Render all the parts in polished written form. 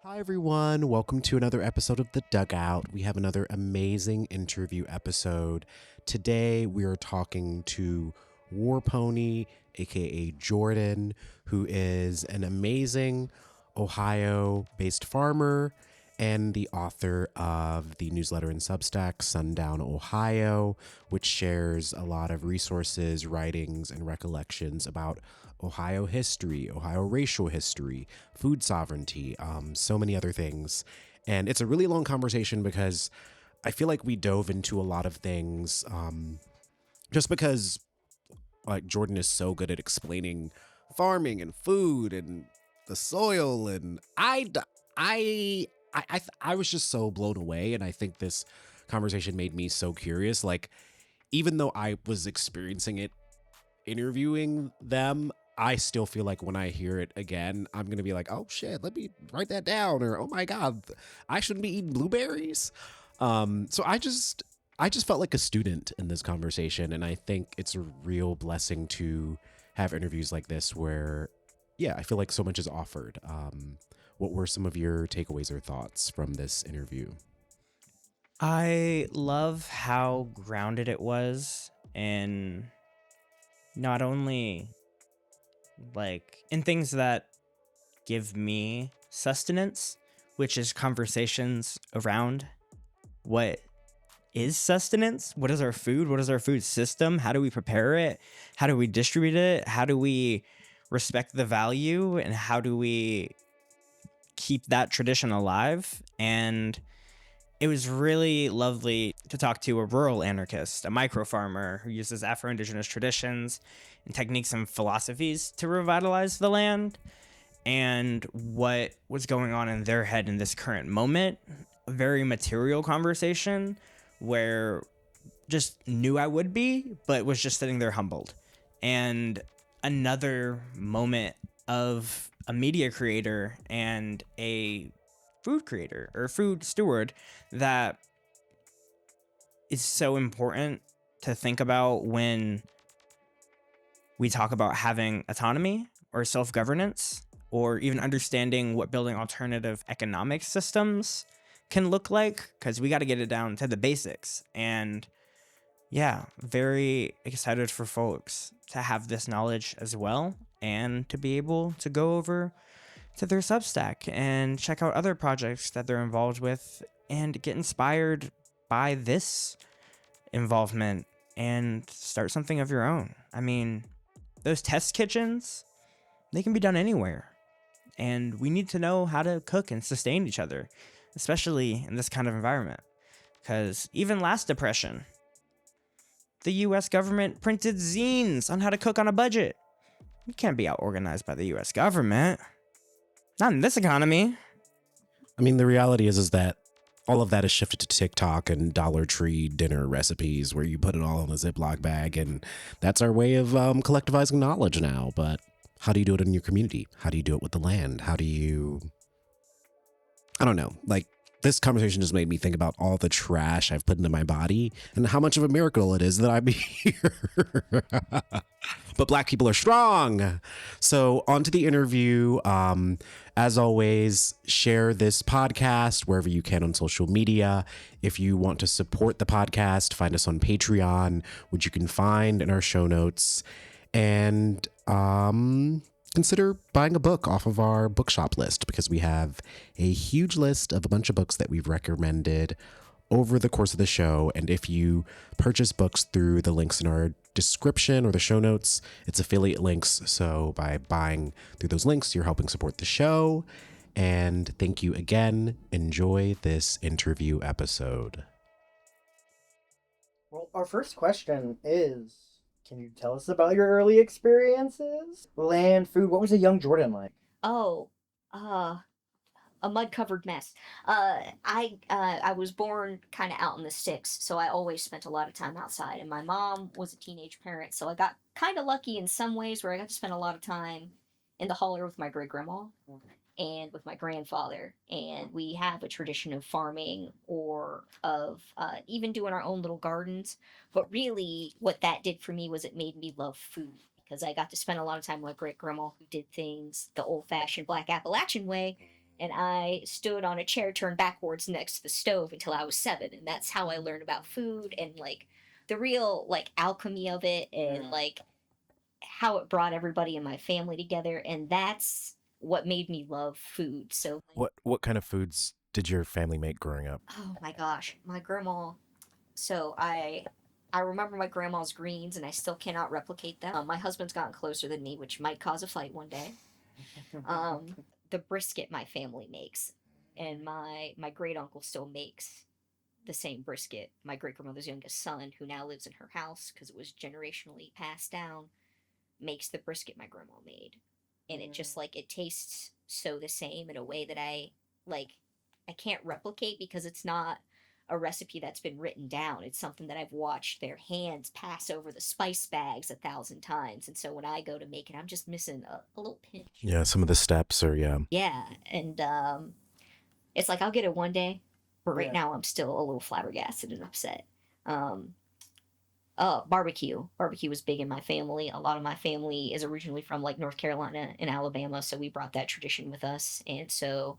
Hi, everyone. Welcome to another episode of The Dugout. We have another amazing interview episode. Today, we are talking to War Pony, aka Jordan, who is an amazing Ohio based farmer and the author of the newsletter and Substack, Sundown Ohio, which shares a lot of resources, writings, and recollections about Ohio history, Ohio racial history, food sovereignty, so many other things. And it's a really long conversation because I feel like we dove into a lot of things just because like Jordan is so good at explaining farming and food and the soil, and I was just so blown away, and I think this conversation made me so curious. Like, even though I was experiencing it interviewing them, I still feel like when I hear it again, I'm gonna be like, oh shit, let me write that down, or oh my god, I shouldn't be eating blueberries. So I just felt like a student in this conversation, and I think it's a real blessing to have interviews like this where, yeah, I feel like so much is offered. What were some of your takeaways or thoughts from this interview? I love how grounded it was in not only like in things that give me sustenance, which is conversations around what is sustenance, what is our food, what is our food system, how do we prepare it, how do we distribute it, how do we respect the value, and how do we keep that tradition alive. And it was really lovely to talk to a rural anarchist, a micro farmer who uses Afro-Indigenous traditions and techniques and philosophies to revitalize the land, and what was going on in their head in this current moment. A very material conversation where just knew I would be, but was just sitting there humbled. And another moment of a media creator and a food creator or food steward that is so important to think about when we talk about having autonomy or self-governance, or even understanding what building alternative economic systems can look like, because we got to get it down to the basics. And yeah, very excited for folks to have this knowledge as well, and to be able to go over to their Substack and check out other projects that they're involved with and get inspired by this involvement and start something of your own. I mean, those test kitchens, they can be done anywhere. And we need to know how to cook and sustain each other, especially in this kind of environment. Because even last depression, the US government printed zines on how to cook on a budget. You can't be out organized by the US government. Not in this economy. I mean, the reality is that all of that is shifted to TikTok and Dollar Tree dinner recipes where you put it all in a Ziploc bag, and that's our way of collectivizing knowledge now. But how do you do it in your community? How do you do it with the land? How do you, I don't know, like, this conversation just made me think about all the trash I've put into my body and how much of a miracle it is that I'm here. But Black people are strong. So on to the interview. As always, share this podcast wherever you can on social media. If you want to support the podcast, find us on Patreon, which you can find in our show notes. And consider buying a book off of our bookshop list, because we have a huge list of a bunch of books that we've recommended over the course of the show. And if you purchase books through the links in our description or the show notes, it's affiliate links. So by buying through those links, you're helping support the show. And thank you again. Enjoy this interview episode. Well, our first question is, can you tell us about your early experiences? Land, food, what was a young Jordan like? Oh, uh, a mud-covered mess. I was born kind of out in the sticks, so I always spent a lot of time outside. And my mom was a teenage parent, so I got kind of lucky in some ways where I got to spend a lot of time in the holler with my great grandma and with my grandfather. And we have a tradition of farming or of even doing our own little gardens. But really, what that did for me was it made me love food because I got to spend a lot of time with my great grandma who did things the old fashioned Black Appalachian way. and I stood on a chair turned backwards next to the stove until I was 7, and that's how I learned about food and like the real like alchemy of it, and like how it brought everybody in my family together, and that's what made me love food. So What kind of foods did your family make growing up? oh my gosh, my grandma. So I remember my grandma's greens, and I still cannot replicate them. My husband's gotten closer than me, which might cause a fight one day. The brisket my family makes, and my great uncle still makes the same brisket. My great grandmother's youngest son, who now lives in her house because it was generationally passed down, makes the brisket my grandma made, and it just like it tastes so the same in a way that I can't replicate because it's not a recipe that's been written down. It's something that I've watched their hands pass over the spice bags 1,000 times, and so when I go to make it, I'm just missing a little pinch. Yeah, some of the steps or Yeah, and it's like I'll get it one day, but right Yeah. now I'm still a little flabbergasted and upset. Um, barbecue. Barbecue was big in my family. A lot of my family is originally from like North Carolina and Alabama, so we brought that tradition with us. And so,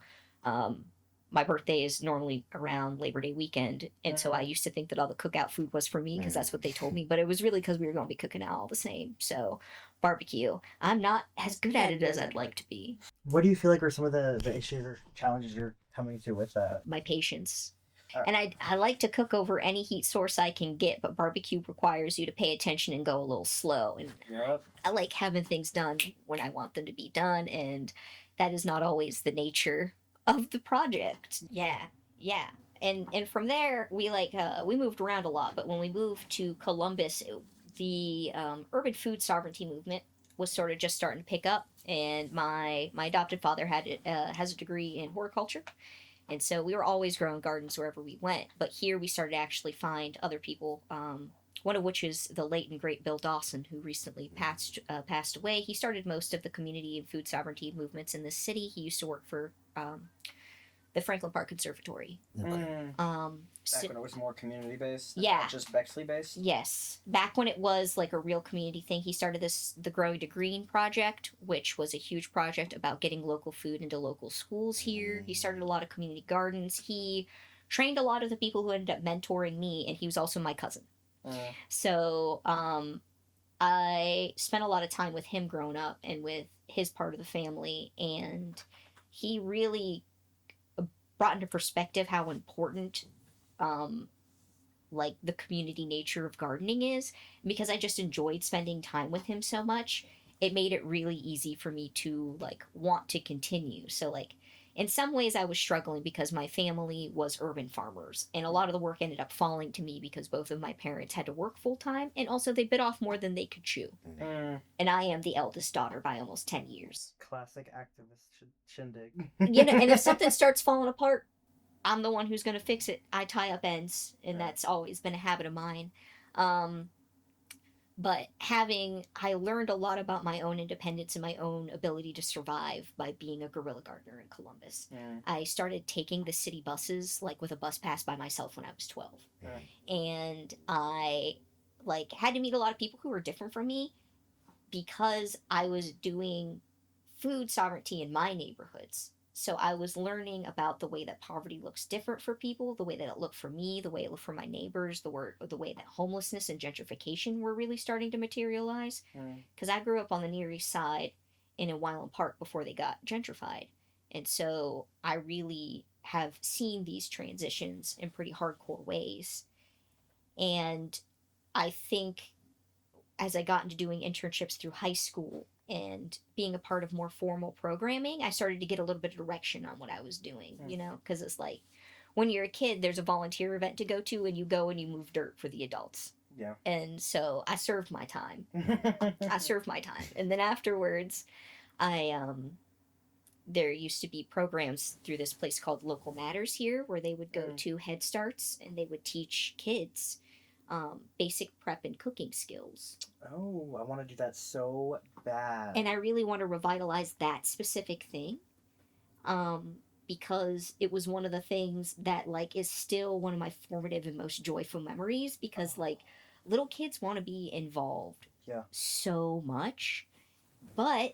my birthday is normally around Labor Day weekend, and so I used to think that all the cookout food was for me because that's what they told me, but it was really because we were going to be cooking out all the same. So, barbecue. I'm not as good at it as I'd like to be. What do you feel like are some of the issues or challenges you're coming to with that? My patience. And I like to cook over any heat source I can get, but barbecue requires you to pay attention and go a little slow. And I like having things done when I want them to be done, and that is not always the nature of the project. Yeah, yeah. And from there, we moved around a lot. But when we moved to Columbus, the urban food sovereignty movement was sort of just starting to pick up, and my adopted father has a degree in horticulture. And so we were always growing gardens wherever we went. But here we started to actually find other people, one of which is the late and great Bill Dawson, who recently passed away. He started most of the community and food sovereignty movements in this city. He used to work for the Franklin Park Conservatory. Back when it was more community based, Yeah. not just Bexley based. Yes, back when it was like a real community thing. He started the Growing to Green project, which was a huge project about getting local food into local schools here. He started a lot of community gardens. He trained a lot of the people who ended up mentoring me, and he was also my cousin. So I spent a lot of time with him growing up and with his part of the family, and he really brought into perspective how important like the community nature of gardening is. Because I just enjoyed spending time with him so much, it made it really easy for me to like want to continue. So like in some ways I was struggling because my family was urban farmers, and a lot of the work ended up falling to me because both of my parents had to work full time, and also they bit off more than they could chew. And I am the eldest daughter by almost 10 years. Classic activist shindig. You know, and if something starts falling apart, I'm the one who's going to fix it. I tie up ends, and that's always been a habit of mine. But I learned a lot about my own independence and my own ability to survive by being a guerrilla gardener in Columbus. I started taking the city buses, like with a bus pass, by myself when I was 12. And I had to meet a lot of people who were different from me because I was doing food sovereignty in my neighborhoods. So I was learning about the way that poverty looks different for people, the way that it looked for me, the way it looked for my neighbors, the way that homelessness and gentrification were really starting to materialize. Because I grew up on the Near East Side in a Wyland Park before they got gentrified. And so I really have seen these transitions in pretty hardcore ways. And I think as I got into doing internships through high school and being a part of more formal programming, I started to get a little bit of direction on what I was doing, you know, because it's like when you're a kid, there's a volunteer event to go to, and you go and you move dirt for the adults. Yeah. And so I served my time. And then afterwards, there used to be programs through this place called Local Matters here, where they would go to Head Starts and they would teach kids basic prep and cooking skills. Oh, I want to do that so bad. And I really want to revitalize that specific thing, because it was one of the things that like is still one of my formative and most joyful memories, because like little kids want to be involved so much, but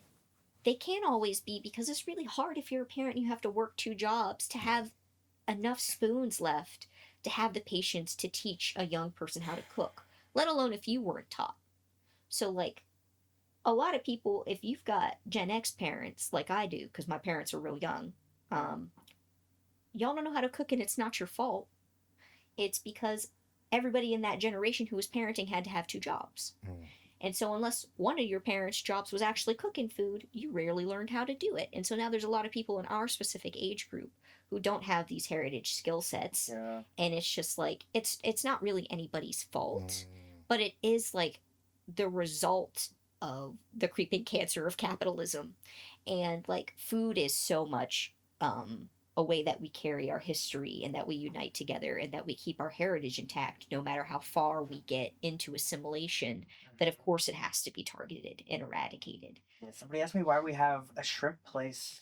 they can't always be, because it's really hard if you're a parent and you have to work 2 jobs to have enough spoons left to have the patience to teach a young person how to cook, let alone if you weren't taught. So, like, a lot of people, if you've got Gen X parents like I do, because my parents are real young, um, y'all don't know how to cook and it's not your fault. It's because everybody in that generation who was parenting had to have 2 jobs. And so, unless one of your parents' jobs was actually cooking food, you rarely learned how to do it. And so now there's a lot of people in our specific age group who don't have these heritage skill sets. Yeah. And it's just like, it's not really anybody's fault, but it is like the result of the creeping cancer of capitalism. And like, food is so much a way that we carry our history and that we unite together and that we keep our heritage intact no matter how far we get into assimilation, that of course it has to be targeted and eradicated. Yeah, somebody asked me why we have a shrimp place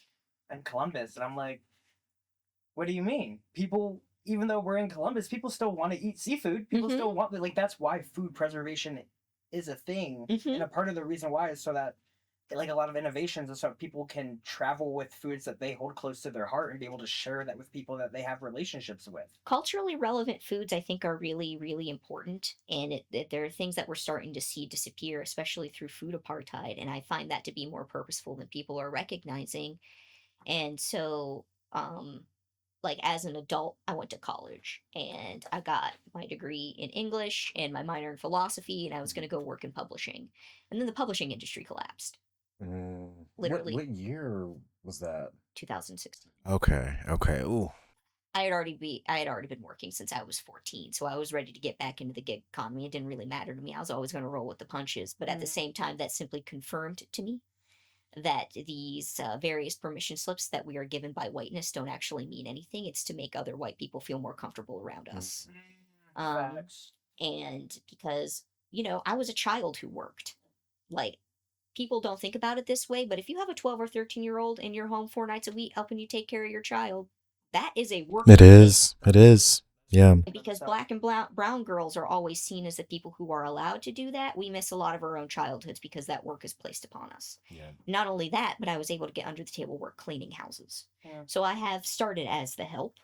in Columbus, and I'm like, what do you mean? People, even though we're in Columbus, people still want to eat seafood. People still want, like, that's why food preservation is a thing. And a part of the reason why is so that, like, a lot of innovations is so people can travel with foods that they hold close to their heart and be able to share that with people that they have relationships with. Culturally relevant foods, I think, are really, really important. And there are things that we're starting to see disappear, especially through food apartheid. And I find that to be more purposeful than people are recognizing. And so, like, as an adult, I went to college and I got my degree in English and my minor in philosophy, and I was going to go work in publishing. And then the publishing industry collapsed. Literally. What year was that? 2016. Okay. Ooh. I had already been working since I was 14, so I was ready to get back into the gig economy. It didn't really matter to me. I was always going to roll with the punches, but at the same time, that simply confirmed to me that these various permission slips that we are given by whiteness don't actually mean anything. It's to make other white people feel more comfortable around us. And because, I was a child who worked. Like, people don't think about it this way, but if you have a 12 or 13-year-old in your home 4 nights a week helping you take care of your child, that is a work. It is. Yeah. Because black and brown girls are always seen as the people who are allowed to do that, we miss a lot of our own childhoods because that work is placed upon us. Yeah. Not only that, but I was able to get under the table work cleaning houses. Yeah. So I have started as the help.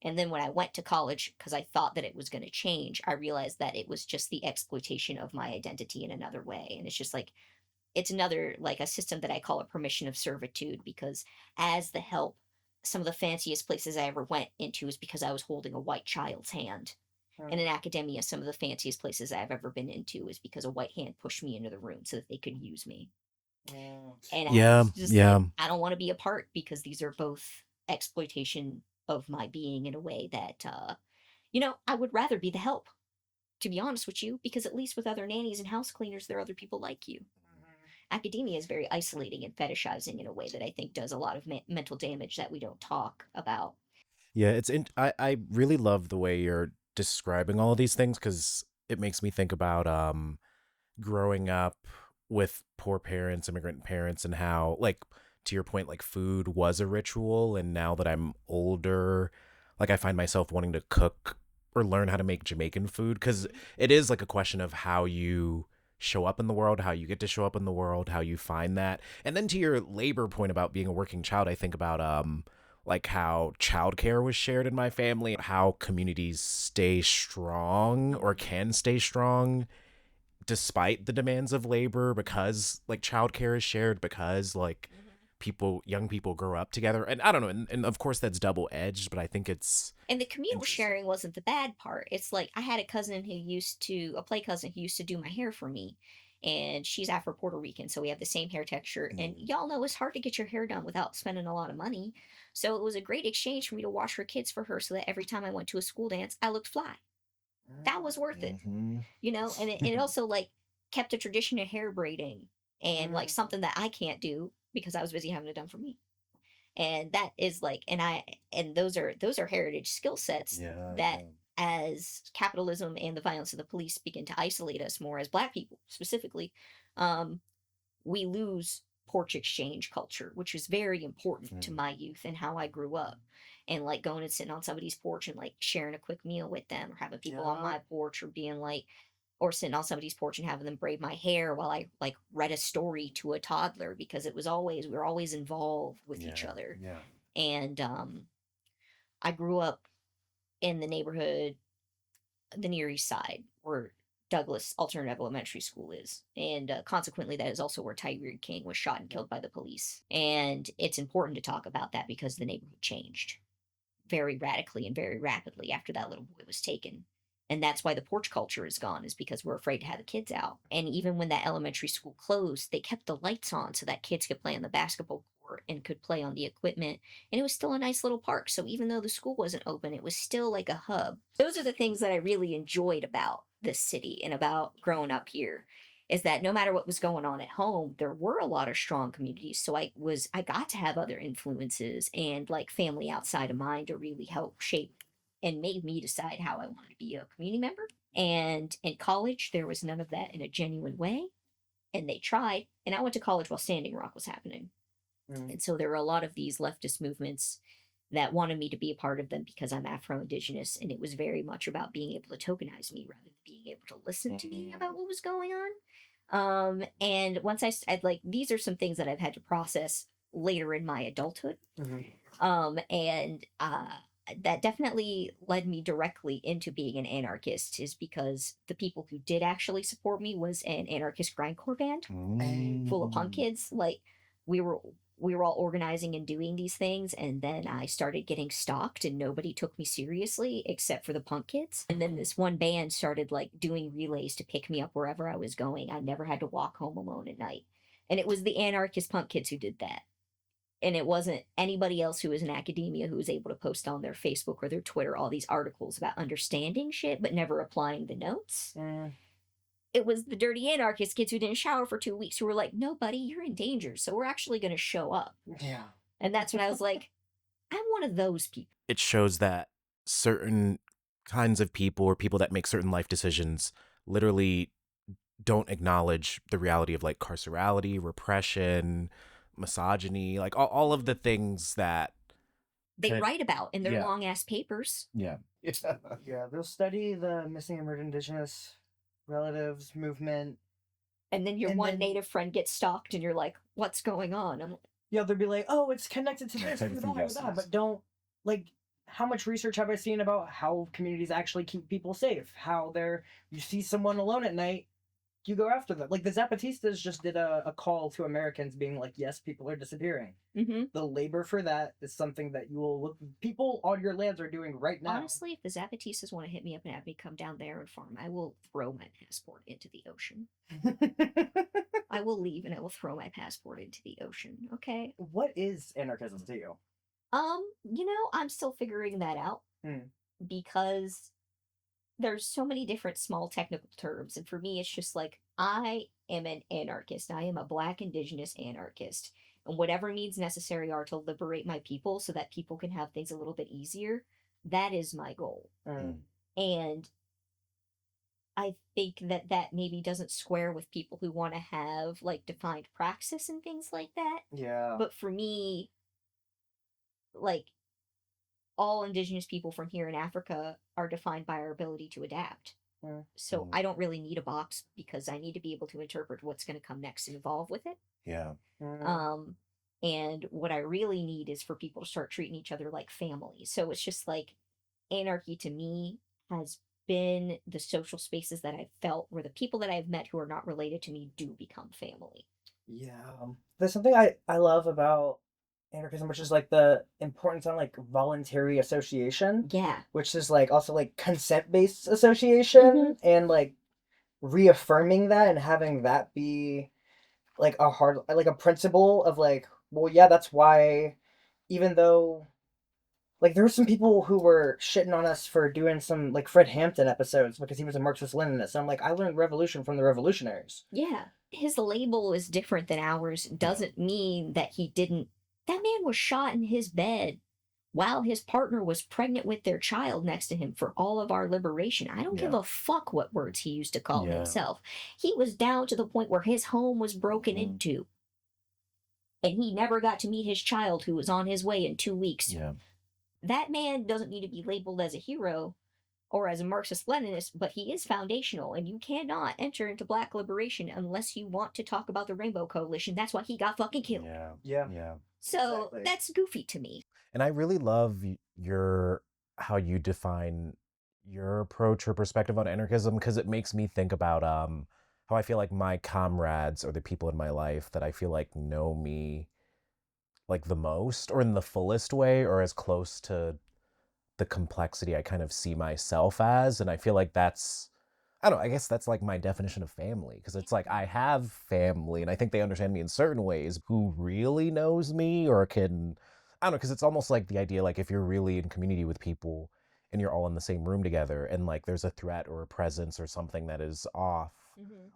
And then when I went to college, because I thought that it was going to change, I realized that it was just the exploitation of my identity in another way. And it's just like, it's another, like, a system that I call a permission of servitude, because as the help, some of the fanciest places I ever went into is because I was holding a white child's hand. And in academia, some of the fanciest places I've ever been into is because a white hand pushed me into the room so that they could use me. And I was just like, I don't want to be a part, because these are both exploitation of my being in a way that, I would rather be the help, to be honest with you, because at least with other nannies and house cleaners, there are other people like you. Academia is very isolating and fetishizing in a way that I think does a lot of mental damage that we don't talk about. Yeah, I really love the way you're describing all of these things, because it makes me think about growing up with poor parents, immigrant parents, and how, like, to your point, like, food was a ritual. And now that I'm older, like, I find myself wanting to cook or learn how to make Jamaican food, because it is like a question of how you show up in the world, how you get to show up in the world, how you find that. And then to your labor point about being a working child, I think about like how childcare was shared in my family, how communities stay strong or can stay strong despite the demands of labor, because like childcare is shared, because like young people grow up together. And I don't know, and of course that's double-edged, but I think it's And the communal sharing wasn't the bad part. It's like, I had a play cousin who used to do my hair for me. And she's Afro-Puerto Rican, so we have the same hair texture. And y'all know it's hard to get your hair done without spending a lot of money. So it was a great exchange for me to wash her kids for her, so that every time I went to a school dance, I looked fly. That was worth it. And it also, like, kept a tradition of hair braiding, and like something that I can't do because I was busy having it done for me. And that is like, and those are heritage skill sets that, as capitalism and the violence of the police begin to isolate us more as Black people specifically, we lose porch exchange culture, which was very important to my youth and how I grew up. And like going and sitting on somebody's porch and like sharing a quick meal with them, or having people on my porch, or being like, or sitting on somebody's porch and having them braid my hair while I like read a story to a toddler, because we were always involved with each other. Yeah. And I grew up in the neighborhood, the Near East Side, where Douglas Alternative Elementary School is. And consequently, that is also where Tyree King was shot and killed by the police. And it's important to talk about that because the neighborhood changed very radically and very rapidly after that little boy was taken. And that's why the porch culture is gone, is because we're afraid to have the kids out. And even when that elementary school closed, they kept the lights on so that kids could play on the basketball court and could play on the equipment. And it was still a nice little park. So even though the school wasn't open, it was still like a hub. Those are the things that I really enjoyed about this city and about growing up here, is that no matter what was going on at home, there were a lot of strong communities. So I got to have other influences and like family outside of mine to really help shape and made me decide how I wanted to be a community member. And in college, there was none of that in a genuine way. And they tried. And I went to college while Standing Rock was happening. And so there were a lot of these leftist movements that wanted me to be a part of them because I'm Afro-Indigenous. And it was very much about being able to tokenize me rather than being able to listen to me about what was going on. And once I like, these are some things that I've had to process later in my adulthood. That definitely led me directly into being an anarchist, is because the people who did actually support me was an anarchist grindcore band full of punk kids. Like we were all organizing and doing these things, and then I started getting stalked and nobody took me seriously except for the punk kids. And then this one band started like doing relays to pick me up wherever I was going. I never had to walk home alone at night. And it was the anarchist punk kids who did that. And it wasn't anybody else who was in academia who was able to post on their Facebook or their Twitter all these articles about understanding shit but never applying the notes. It was the dirty anarchist kids who didn't shower for 2 weeks who were like, no, buddy, you're in danger, so we're actually going to show up. Yeah. And that's when I was like, I'm one of those people. It shows that certain kinds of people, or people that make certain life decisions, literally don't acknowledge the reality of like carcerality, repression, misogyny, like all of the things that they write about in their long ass papers. Yeah, they'll study the missing and murdered Indigenous relatives movement. And then your native friend gets stalked and you're like, what's going on? They'll be like, oh, it's connected to this, but don't, like, how much research have I seen about how communities actually keep people safe? How you see someone alone at night, you go after them. Like the Zapatistas just did a call to Americans being like, yes, people are disappearing. The labor for that is something that people on your lands are doing right now. Honestly, if the Zapatistas want to hit me up and have me come down there and farm, I will throw my passport into the ocean. I will leave and I will throw my passport into the ocean. Okay. What is anarchism to you? I'm still figuring that out because there's so many different small technical terms. And for me, it's just like, I am an anarchist. I am a Black Indigenous anarchist. And whatever means necessary are to liberate my people so that people can have things a little bit easier. That is my goal. And I think that maybe doesn't square with people who want to have like defined praxis and things like that. Yeah. But for me, like, all Indigenous people from here in Africa are defined by our ability to adapt. So I don't really need a box because I need to be able to interpret what's going to come next and evolve with it. Yeah. And what I really need is for people to start treating each other like family. So it's just like, anarchy to me has been the social spaces that I've felt where the people that I've met who are not related to me do become family. Yeah. There's something I love about anarchism, which is like the importance on like voluntary association. Yeah. Which is like also like consent-based association and like reaffirming that and having that be like a principle of like, well, yeah, that's why, even though like there were some people who were shitting on us for doing some like Fred Hampton episodes because he was a Marxist-Leninist. I'm like, I learned revolution from the revolutionaries. Yeah. His label is different than ours. Doesn't mean that he didn't. That man was shot in his bed while his partner was pregnant with their child next to him for all of our liberation. I don't give a fuck what words he used to call himself. He was down to the point where his home was broken into. And he never got to meet his child who was on his way in 2 weeks. Yeah. That man doesn't need to be labeled as a hero or as a Marxist-Leninist, but he is foundational, and you cannot enter into Black liberation unless you want to talk about the Rainbow Coalition. That's why he got fucking killed. Yeah. So Exactly. that's goofy to me. And I really love how you define your approach or perspective on anarchism, because it makes me think about how I feel like my comrades or the people in my life that I feel like know me like the most or in the fullest way or as close to the complexity I kind of see myself as. And I feel like I don't know, I guess that's like my definition of family, because it's like I have family and I think they understand me in certain ways. Who really knows me or can, I don't know, because it's almost like the idea, like if you're really in community with people and you're all in the same room together and like there's a threat or a presence or something that is off,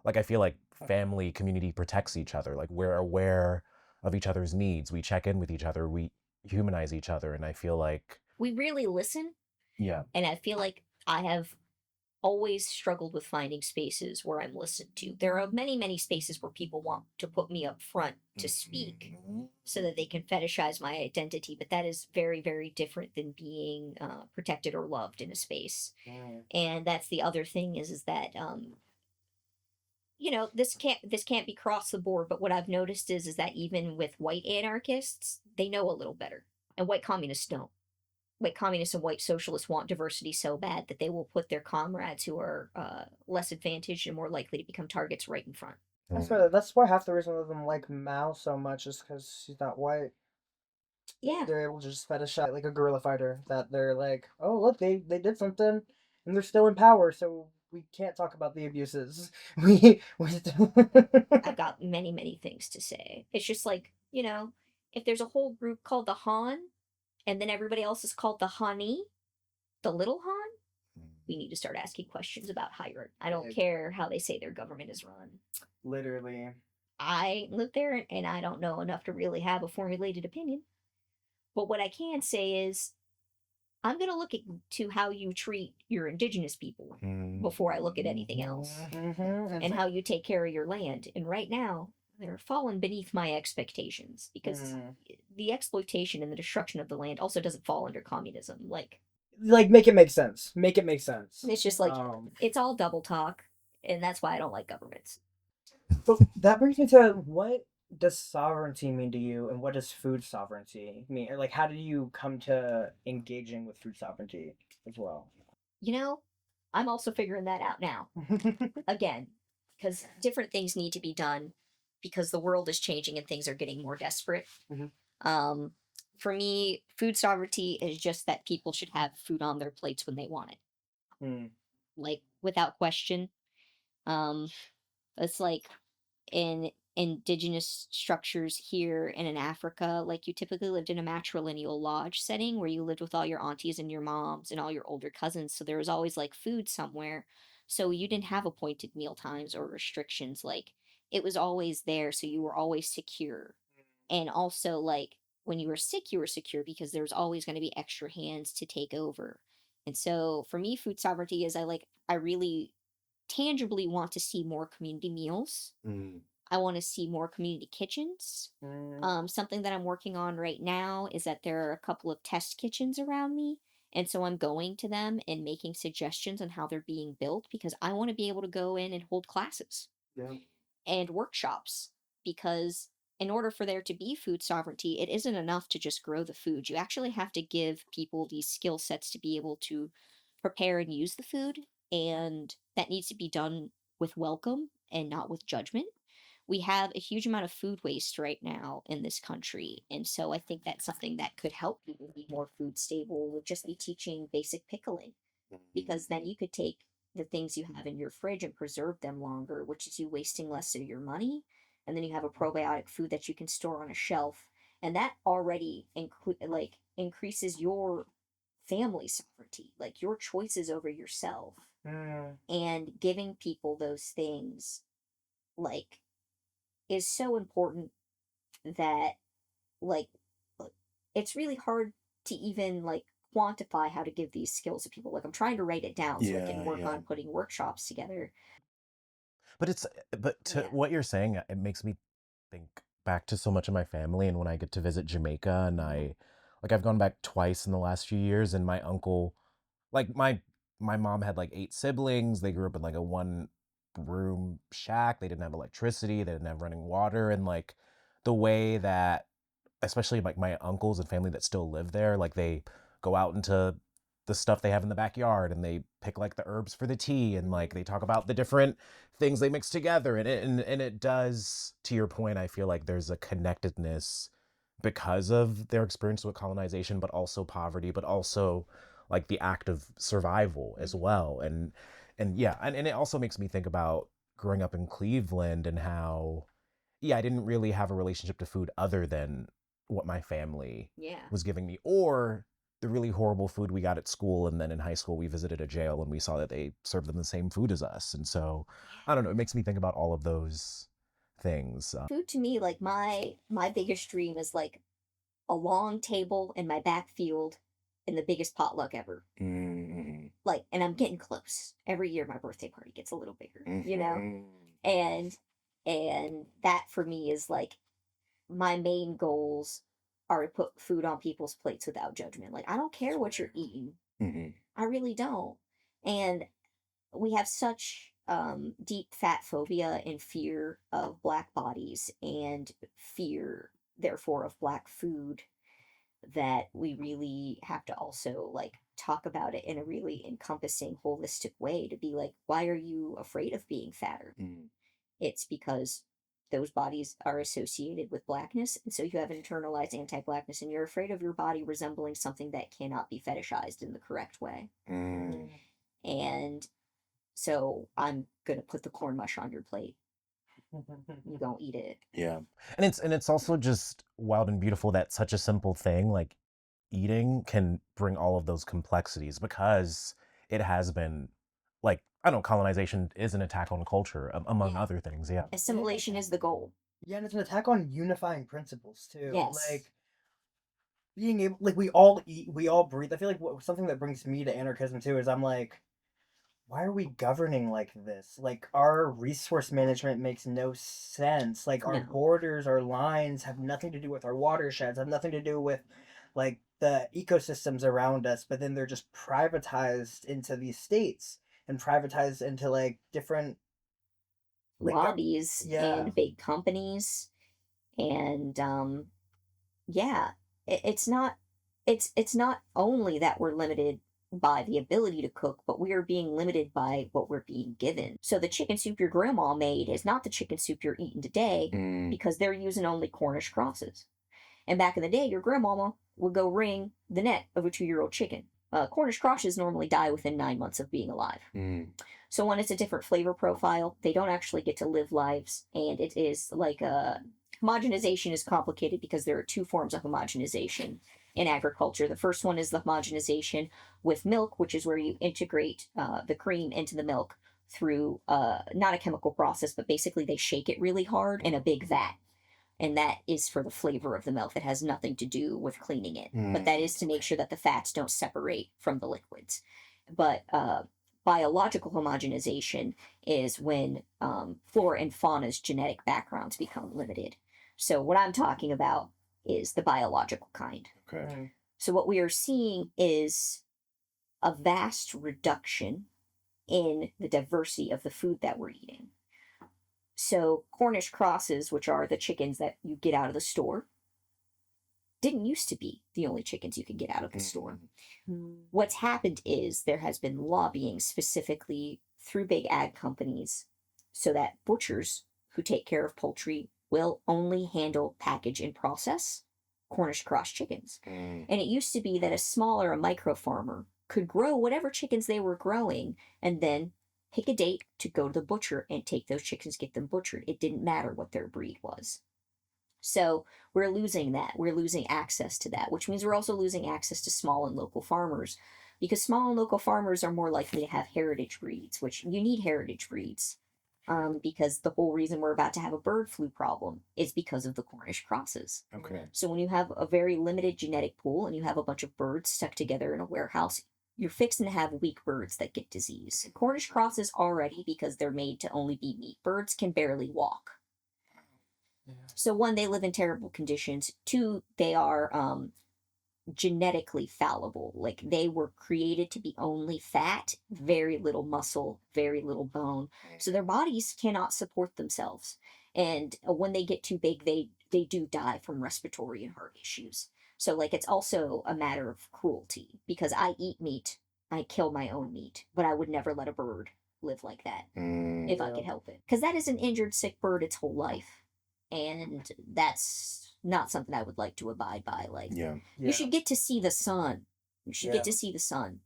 like I feel like family community protects each other. Like we're aware of each other's needs. We check in with each other. We humanize each other. And I feel like, We really listen, yeah. and I feel like I have always struggled with finding spaces where I'm listened to. There are many, many spaces where people want to put me up front to speak so that they can fetishize my identity, but that is very, very different than being protected or loved in a space. And that's the other thing is that you know, this can't be cross the board, but what I've noticed is that even with white anarchists, they know a little better, and white communists don't. White communists and white socialists want diversity so bad that they will put their comrades who are less advantaged and more likely to become targets right in front. That's why half the reason of them like Mao so much is because he's not white. Yeah. They're able to just fetishize like a guerrilla fighter. That they're like, oh look, they did something, and they're still in power, so we can't talk about the abuses. We still. I've got many, many things to say. It's just like, you know, if there's a whole group called the Han, and then everybody else is called the Hani, the little Han, we need to start asking questions about hierarchy. I don't care how they say their government is run. Literally. I live there and I don't know enough to really have a formulated opinion. But what I can say is I'm going to look to how you treat your indigenous people before I look at anything else. And how you take care of your land. And right now, they're fallen beneath my expectations because the exploitation and the destruction of the land also doesn't fall under communism. Like make it make sense. Make it make sense. It's just like it's all double talk, and that's why I don't like governments. But that brings me to what does sovereignty mean to you, and what does food sovereignty mean? Or like, how do you come to engaging with food sovereignty as well? You know, I'm also figuring that out now. Again, because different things need to be done because the world is changing and things are getting more desperate. For me, food sovereignty is just that people should have food on their plates when they want it. Like, without question. It's like in indigenous structures here and in Africa, like you typically lived in a matrilineal lodge setting where you lived with all your aunties and your moms and all your older cousins. So there was always like food somewhere. So you didn't have appointed meal times or restrictions. Like it was always there. So you were always secure. And also, like when you were sick, you were secure because there was always going to be extra hands to take over. And so for me, food sovereignty is I really tangibly want to see more community meals. I want to see more community kitchens. Something that I'm working on right now is that there are a couple of test kitchens around me. And so I'm going to them and making suggestions on how they're being built because I want to be able to go in and hold classes and workshops. Because in order for there to be food sovereignty, it isn't enough to just grow the food. You actually have to give people these skill sets to be able to prepare and use the food. And that needs to be done with welcome and not with judgment. We have a huge amount of food waste right now in this country. And so I think that's something that could help people be more food stable would just be teaching basic pickling. Because then you could take the things you have in your fridge and preserve them longer, which is you wasting less of your money. And then you have a probiotic food that you can store on a shelf. And that already increases your family sovereignty, like your choices over yourself. And giving people those things like is so important that like it's really hard to even like quantify how to give these skills to people. Like I'm trying to write it down so I can work on putting workshops together. But what you're saying, it makes me think back to so much of my family, and when I get to visit Jamaica, and I've gone back twice in the last few years, and my uncle, like my my mom had like 8 siblings. They grew up in like a 1-room shack. They didn't have electricity. They didn't have running water. And like the way that, especially like my uncles and family that still live there, like they go out into the stuff they have in the backyard and they pick like the herbs for the tea, and like they talk about the different things they mix together, and it does, to your point, I feel like there's a connectedness because of their experience with colonization, but also poverty, but also like the act of survival as well. And yeah, and it also makes me think about growing up in Cleveland and how, yeah, I didn't really have a relationship to food other than what my family Yeah. was giving me, or the really horrible food we got at school. And then in high school, we visited a jail and we saw that they served them the same food as us. And so, I don't know, it makes me think about all of those things. Food to me, like my biggest dream is like a long table in my backfield and the biggest potluck ever. Mm-hmm. Like, and I'm getting close. Every year my birthday party gets a little bigger, you know? Mm-hmm. And that for me is like my main goals are to put food on people's plates without judgment. Like, I don't care what you're eating. Mm-hmm. I really don't. And we have such deep fat phobia and fear of Black bodies and fear, therefore, of Black food, that we really have to also like talk about it in a really encompassing, holistic way to be like, why are you afraid of being fatter? Mm-hmm. It's because those bodies are associated with Blackness, and so you have an internalized anti-Blackness, and you're afraid of your body resembling something that cannot be fetishized in the correct way. Mm. And so I'm gonna put the corn mush on your plate. You don't eat it. Yeah. And it's also just wild and beautiful that such a simple thing like eating can bring all of those complexities, because it has been like, I don't know, colonization is an attack on culture, among Yeah. other things. Yeah. Assimilation is the goal. Yeah, and it's an attack on unifying principles too. Yes. Like being able, like we all eat, we all breathe. I feel like something that brings me to anarchism too is I'm like, why are we governing like this? Like our resource management makes no sense. Like our No. borders, our lines have nothing to do with our watersheds, have nothing to do with like the ecosystems around us, but then they're just privatized into these states and privatized into like different like Lobbies yeah. and big companies. And yeah, it's not only that we're limited by the ability to cook, but we are being limited by what we're being given. So the chicken soup your grandma made is not the chicken soup you're eating today, Mm. because they're using only Cornish crosses. And back in the day, your grandmama would go wring the neck of a 2-year-old chicken. Cornish crosses normally die within 9 months of being alive. Mm. So when it's a different flavor profile, they don't actually get to live lives, and it is like homogenization is complicated because there are 2 forms of homogenization in agriculture. The first one is the homogenization with milk, which is where you integrate the cream into the milk through not a chemical process, but basically they shake it really hard in a big vat. And that is for the flavor of the milk. That has nothing to do with cleaning it. But that is to make sure that the fats don't separate from the liquids. But biological homogenization is when flora and fauna's genetic backgrounds become limited. So what I'm talking about is the biological kind. Okay. So what we are seeing is a vast reduction in the diversity of the food that we're eating. So Cornish crosses, which are the chickens that you get out of the store, didn't used to be the only chickens you could get out of the store. What's happened is there has been lobbying specifically through big ag companies so that butchers who take care of poultry will only handle, package, and process Cornish cross chickens. Mm. And it used to be that a smaller, a micro farmer could grow whatever chickens they were growing and then pick a date to go to the butcher and take those chickens, get them butchered. It didn't matter what their breed was. So we're losing that. We're losing access to that, which means we're also losing access to small and local farmers, because small and local farmers are more likely to have heritage breeds, which you need heritage breeds. Because the whole reason we're about to have a bird flu problem is because of the Cornish crosses. Okay. So when you have a very limited genetic pool and you have a bunch of birds stuck together in a warehouse, you're fixing to have weak birds that get disease. Cornish crosses already, because they're made to only be meat birds, can barely walk. Yeah. So 1, they live in terrible conditions. 2, they are genetically fallible. Like they were created to be only fat, very little muscle, very little bone. So their bodies cannot support themselves. And when they get too big, they do die from respiratory and heart issues. So like it's also a matter of cruelty because I eat meat, I kill my own meat, but I would never let a bird live like that if I could help it. Because that is an injured, sick bird its whole life. And that's not something I would like to abide by. Like, you should get to see the sun. You should get to see the sun.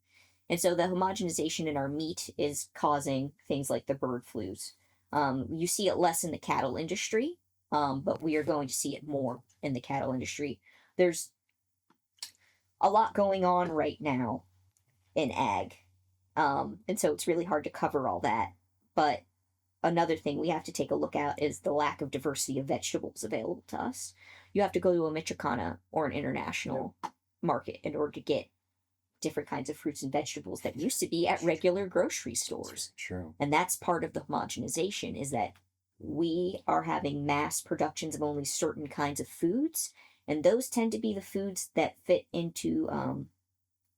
And so the homogenization in our meat is causing things like the bird flus. You see it less in the cattle industry, but we are going to see it more in the cattle industry. There's a lot going on right now in ag. And so it's really hard to cover all that. But another thing we have to take a look at is the lack of diversity of vegetables available to us. You have to go to a Michoacana or an international market in order to get different kinds of fruits and vegetables that used to be at regular grocery stores. True. And that's part of the homogenization, is that we are having mass productions of only certain kinds of foods, and those tend to be the foods that fit into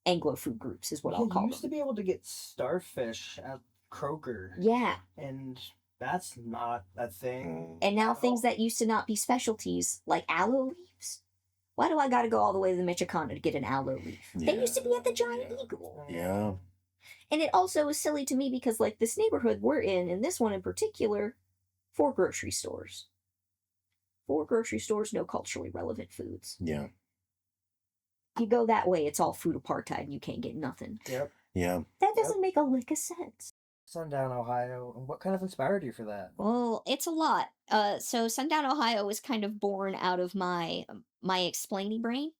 Anglo food groups, is what I'll call You used to them. be able to get starfish at Kroger. Yeah. And that's not a thing. And now at things all. that used to not be specialties, like aloe leaves. Why do I gotta go all the way to the Michoacana to get an aloe leaf? They used to be at the Giant Eagle. Yeah. And it also is silly to me because, like, this neighborhood we're in, and this one in particular, 4 grocery stores. 4 grocery stores, no culturally relevant foods. Yeah. You go that way, it's all food apartheid and you can't get nothing. Yep. Yeah. That doesn't make a lick of sense. Sundown, Ohio. And what kind of inspired you for that? Well, it's a lot. So Sundown, Ohio was kind of born out of my explainy brain.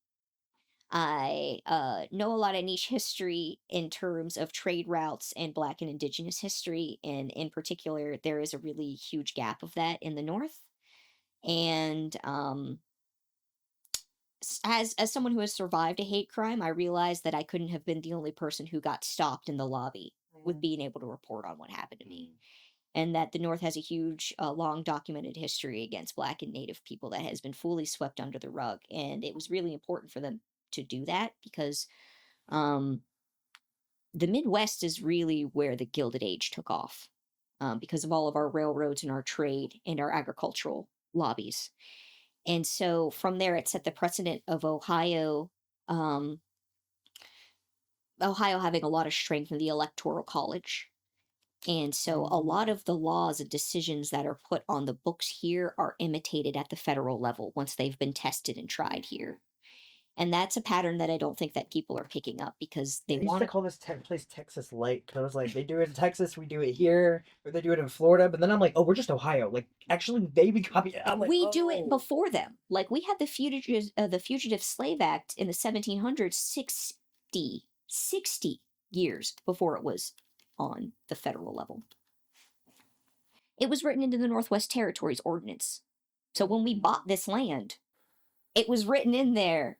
I know a lot of niche history in terms of trade routes and Black and Indigenous history, and in particular, there is a really huge gap of that in the North. And as someone who has survived a hate crime, I realized that I couldn't have been the only person who got stopped in the lobby with being able to report on what happened to me. And that the North has a huge, long documented history against Black and Native people that has been fully swept under the rug. And it was really important for them to do that because the Midwest is really where the Gilded Age took off because of all of our railroads and our trade and our agricultural lobbies. And so from there, it set the precedent of Ohio having a lot of strength in the Electoral College. And so a lot of the laws and decisions that are put on the books here are imitated at the federal level once they've been tested and tried here. And that's a pattern that I don't think that people are picking up because they They used want to call this place Texas Light because I was like, they do it in Texas, we do it here, or they do it in Florida. But then I'm like, oh, we're just Ohio. Like, actually, they be copying. I'm like, we do oh. it before them. Like we had the Fugitive Slave Act in the 1700s, 60 years before it was on the federal level. It was written into the Northwest Territories Ordinance. So when we bought this land, it was written in there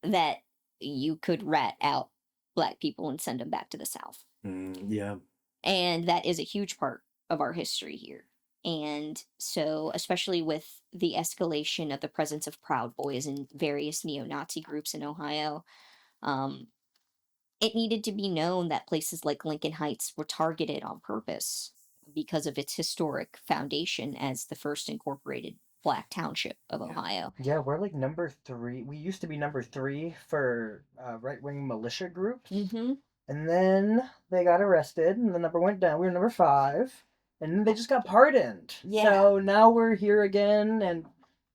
that you could rat out Black people and send them back to the South. Yeah. And that is a huge part of our history here. And so, especially with the escalation of the presence of Proud Boys and various neo-Nazi groups in Ohio, it needed to be known that places like Lincoln Heights were targeted on purpose because of its historic foundation as the first incorporated Black township of Ohio. Yeah, we're like number 3. We used to be number 3 for right-wing militia groups. Mm-hmm. And then they got arrested, and the number went down. We were number 5, and then they just got pardoned. Yeah. So now we're here again, and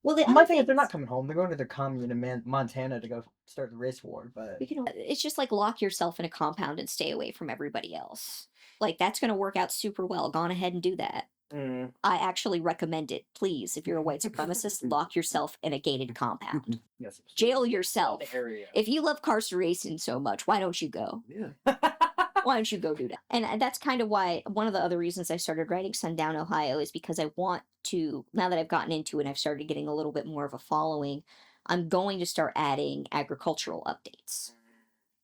Well, the my other thing is they're things- not coming home. They're going to their commune in Montana to go start the race war. But it's just like lock yourself in a compound and stay away from everybody else. Like that's going to work out super well. Go on ahead and do that. I actually recommend it. Please, if you're a white supremacist, lock yourself in a gated compound. yes, Jail yourself. area. If you love carceration so much, why don't you go? Yeah. Why don't you go do that? And that's kind of why one of the other reasons I started writing Sundown, Ohio is because I want to, now that I've gotten into it and I've started getting a little bit more of a following, I'm going to start adding agricultural updates.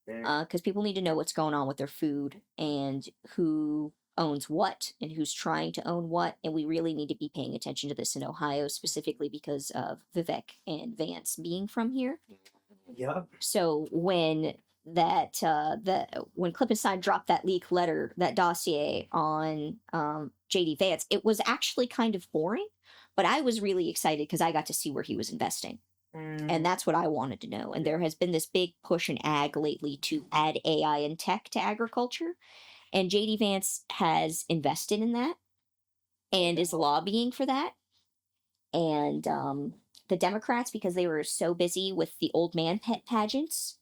Because people need to know what's going on with their food and who owns what and who's trying to own what. And we really need to be paying attention to this in Ohio, specifically because of Vivek and Vance being from here. Yep. So when when Klippenstein dropped that leak letter, that dossier on JD Vance, it was actually kind of boring, but I was really excited because I got to see where he was investing. And that's what I wanted to know. And there has been this big push in ag lately to add AI and tech to agriculture. And JD Vance has invested in that and is lobbying for that. And the Democrats, because they were so busy with the old man pageants,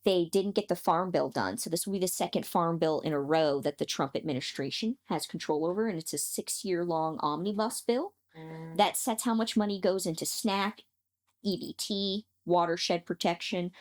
they didn't get the farm bill done. So this will be the second farm bill in a row that the Trump administration has control over. And it's a 6-year-long omnibus bill that sets how much money goes into SNAP, EBT, watershed protection,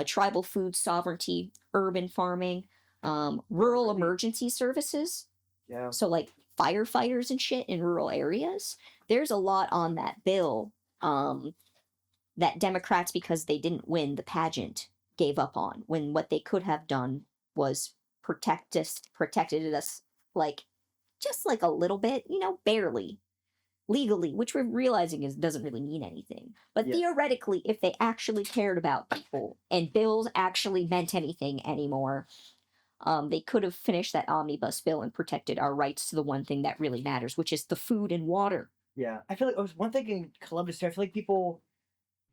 tribal food sovereignty, urban farming, rural emergency services. Yeah. So like firefighters and shit in rural areas. There's a lot on that bill that Democrats, because they didn't win the pageant, gave up on, when what they could have done was protected us like just like a little bit, barely legally, which we're realizing doesn't really mean anything. But theoretically, if they actually cared about people and bills actually meant anything anymore, they could have finished that omnibus bill and protected our rights to the one thing that really matters, which is the food and water. Yeah. I feel like one thing in Columbus too, I feel like people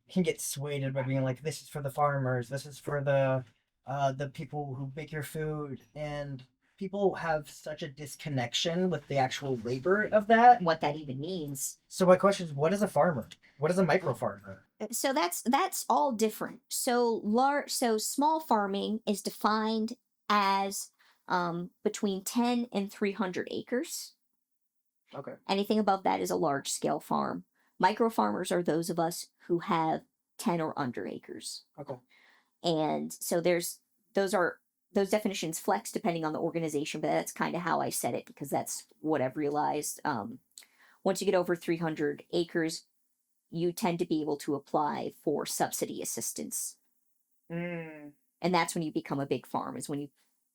can get swayed by being like, this is for the farmers, this is for the people who make your food, and people have such a disconnection with the actual labor of that. What that even means. So my question is, what is a farmer? What is a micro farmer? So that's all different. So small farming is defined as between 10 and 300 acres. Okay. Anything above that is a large scale farm. Micro farmers are those of us who have 10 or under acres. Okay. And so those definitions flex depending on the organization, but that's kind of how I said it because that's what I've realized. Once you get over 300 acres, you tend to be able to apply for subsidy assistance. And that's when you become a big farm, is when you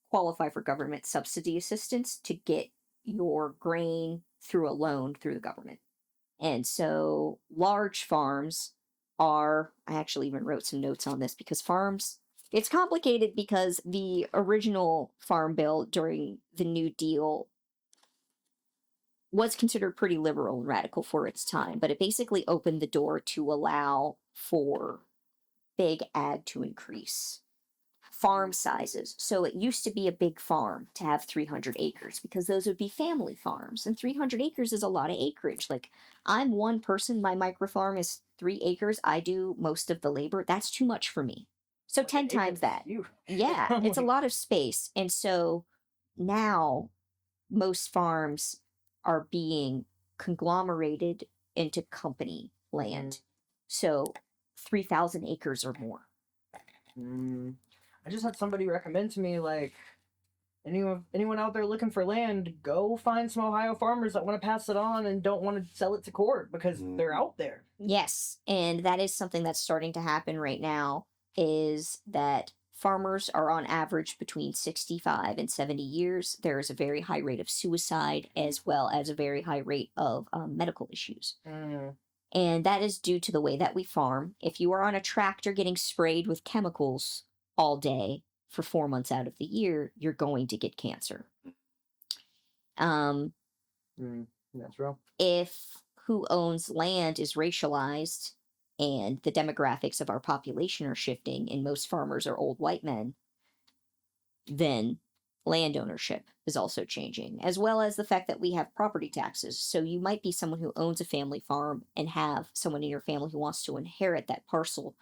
qualify for government subsidy assistance to get your grain through a loan through the government. And so large farms I actually even wrote some notes on this because it's complicated because the original farm bill during the New Deal was considered pretty liberal and radical for its time, but it basically opened the door to allow for big ag to increase farm sizes. So it used to be a big farm to have 300 acres because those would be family farms, and 300 acres is a lot of acreage. Like, I'm one person, my micro farm is 3 acres, I do most of the labor. That's too much for me. So 10 times that. Yeah, it's a lot of space. And so now most farms are being conglomerated into company land. So 3,000 acres or more. I just had somebody recommend to me, like, anyone out there looking for land, go find some Ohio farmers that want to pass it on and don't want to sell it to court because they're out there. Yes, and that is something that's starting to happen right now, is that farmers are on average between 65 and 70 years. There is a very high rate of suicide as well as a very high rate of medical issues. And that is due to the way that we farm. If you are on a tractor getting sprayed with chemicals all day for 4 months out of the year, you're going to get cancer. That's real. If who owns land is racialized and the demographics of our population are shifting and most farmers are old white men, then land ownership is also changing, as well as the fact that we have property taxes. So you might be someone who owns a family farm and have someone in your family who wants to inherit that parcel.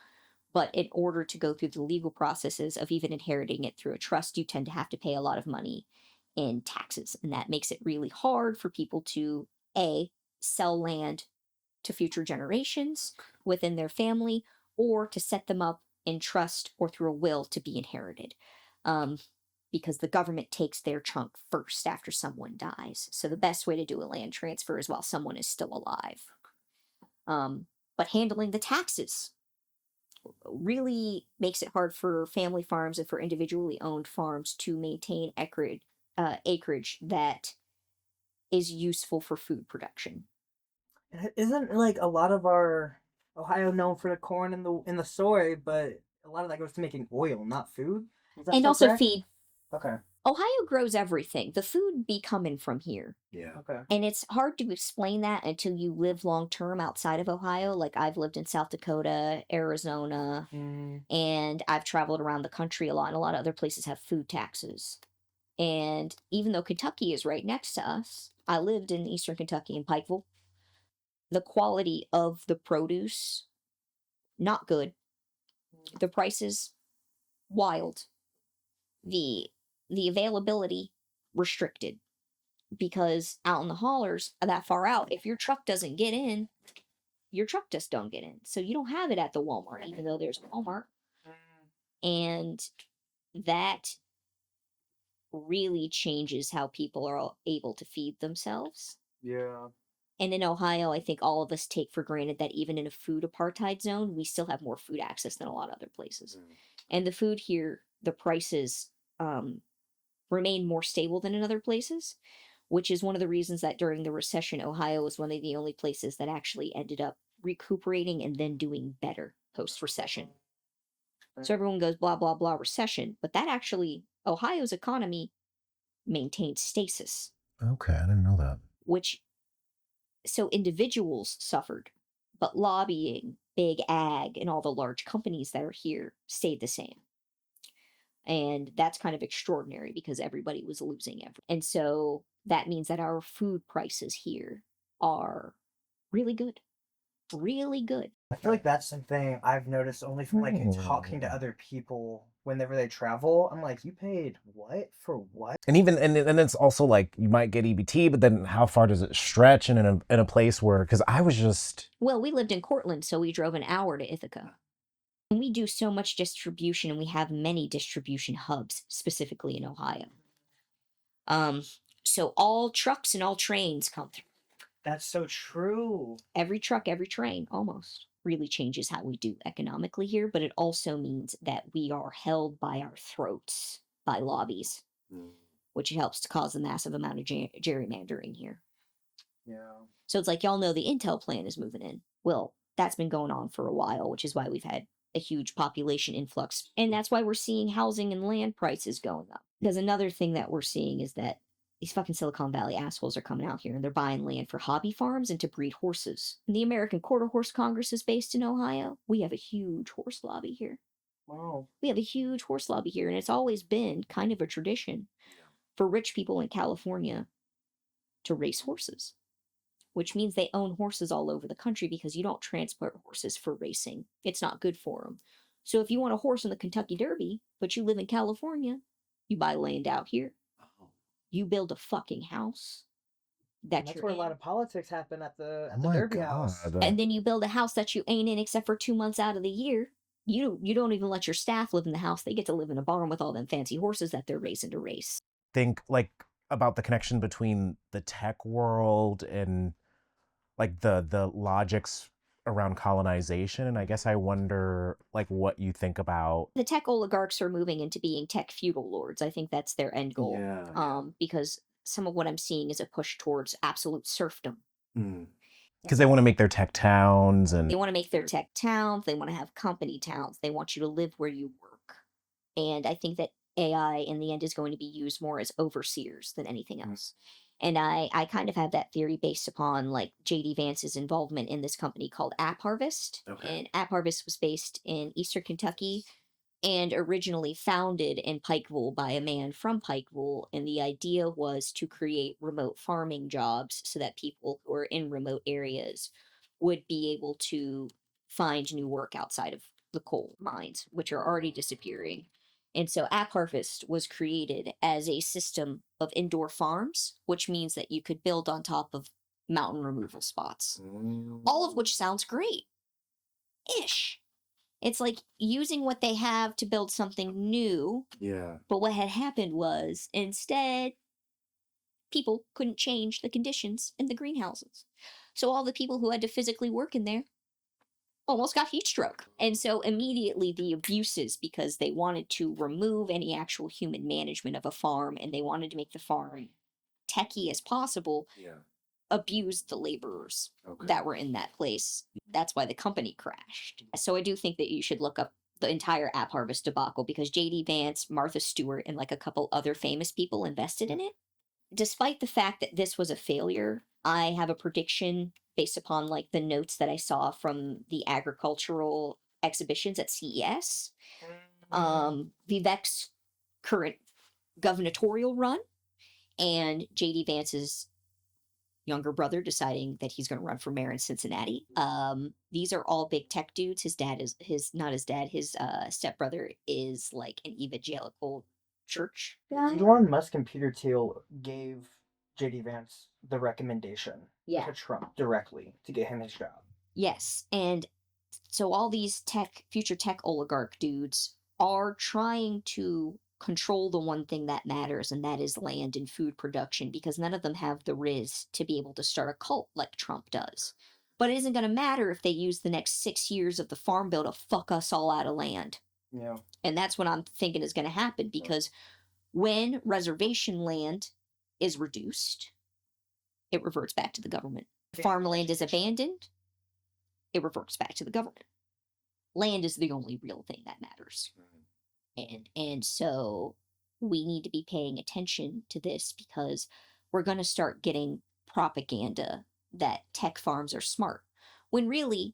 But in order to go through the legal processes of even inheriting it through a trust, you tend to have to pay a lot of money in taxes. And that makes it really hard for people to, A, sell land to future generations within their family, or to set them up in trust or through a will to be inherited. Because the government takes their chunk first after someone dies. So the best way to do a land transfer is while someone is still alive. But handling the taxes really makes it hard for family farms and for individually owned farms to maintain acreage that is useful for food production. Isn't like a lot of our Ohio known for the corn and the soy, but a lot of that goes to making oil, not food. Is that And so also correct? feed. Okay. Ohio grows everything. The food be coming from here. Yeah. Okay. And it's hard to explain that until you live long term outside of Ohio. Like I've lived in South Dakota, Arizona, and I've traveled around the country a lot, and a lot of other places have food taxes. And even though Kentucky is right next to us, I lived in eastern Kentucky in Pikeville. The quality of the produce, not good. The prices, wild. The availability, restricted. Because out in the haulers, that far out, if your truck doesn't get in, your truck just don't get in. So you don't have it at the Walmart, even though there's a Walmart. And that really changes how people are able to feed themselves. Yeah. And in Ohio, I think all of us take for granted that even in a food apartheid zone, we still have more food access than a lot of other places. And the food here, the prices remain more stable than in other places, which is one of the reasons that during the recession, Ohio was one of the only places that actually ended up recuperating and then doing better post-recession. So everyone goes blah, blah, blah, recession. But that actually, Ohio's economy maintained stasis, Okay, I didn't know that. which, so individuals suffered, but lobbying, big ag, and all the large companies that are here stayed the same. And that's kind of extraordinary because everybody was losing everything. And so that means that our food prices here are really good. Really good. I feel like that's something I've noticed only from like talking to other people whenever they travel. I'm like, you paid what for what? And even and it's also like you might get EBT, but then how far does it stretch? And in a place where, because I was just Well, we lived in Cortland, so we drove an hour to Ithaca. And we do so much distribution, and we have many distribution hubs, specifically in Ohio. So all trucks and all trains come through. That's so true. Every truck, every train, almost really changes how we do economically here, but it also means that we are held by our throats by lobbies, which helps to cause a massive amount of gerrymandering here. Yeah. So it's like, y'all know the Intel plan is moving in. Well, that's been going on for a while, which is why we've had a huge population influx. And that's why we're seeing housing and land prices going up. Because another thing that we're seeing is that these fucking Silicon Valley assholes are coming out here and they're buying land for hobby farms and to breed horses. And the American Quarter Horse Congress is based in Ohio. We have a huge horse lobby here. Wow. We have a huge horse lobby here, and it's always been kind of a tradition for rich people in California to race horses, which means they own horses all over the country because you don't transport horses for racing. It's not good for them. So if you want a horse in the Kentucky Derby, but you live in California, you buy land out here. You build a fucking house. That's where a lot of politics happen at the oh my Derby House. God. And then you build a house that you ain't in except for 2 months out of the year. You don't even let your staff live in the house. They get to live in a barn with all them fancy horses that they're raising to race. Think like about the connection between the tech world and like the logics around colonization, and I guess I wonder like what you think about The tech oligarchs are moving into being tech feudal lords. I think that's their end goal. Because some of what I'm seeing is a push towards absolute serfdom. because they want to make their tech towns and They want to make their tech towns. They want to have company towns. They want you to live where you work. And I think that AI in the end is going to be used more as overseers than anything else. And I kind of have that theory based upon like JD Vance's involvement in this company called App Harvest. Okay. And App Harvest was based in Eastern Kentucky and originally founded in Pikeville by a man from Pikeville. And the idea was to create remote farming jobs so that people who are in remote areas would be able to find new work outside of the coal mines, which are already disappearing. And so App Harvest was created as a system of indoor farms, which means that you could build on top of mountain removal spots. All of which sounds great. Ish. It's like using what they have to build something new. Yeah. But what had happened was instead, people couldn't change the conditions in the greenhouses. So all the people who had to physically work in there almost got heat stroke. And so immediately the abuses, because they wanted to remove any actual human management of a farm and they wanted to make the farm techy as possible, abused the laborers that were in that place. That's why the company crashed. So I do think that you should look up the entire app harvest debacle because JD Vance, Martha Stewart, and like a couple other famous people invested in it. Despite the fact that this was a failure, I have a prediction based upon like the notes that I saw from the agricultural exhibitions at CES. Vivek's current gubernatorial run and JD Vance's younger brother deciding that he's going to run for mayor in Cincinnati. These are all big tech dudes. His stepbrother is like an evangelical church guy. Elon Musk and Peter Thiel gave JD Vance the recommendation to Trump directly to get him his job. Yes, and so all these future tech oligarch dudes are trying to control the one thing that matters, and that is land and food production, because none of them have the riz to be able to start a cult like Trump does. But it isn't going to matter if they use the next 6 years of the Farm Bill to fuck us all out of land. Yeah. And that's what I'm thinking is going to happen, because when reservation land is reduced, it reverts back to the government. Farmland is abandoned, it reverts back to the government. Land is the only real thing that matters. And so we need to be paying attention to this, because we're going to start getting propaganda that tech farms are smart, when really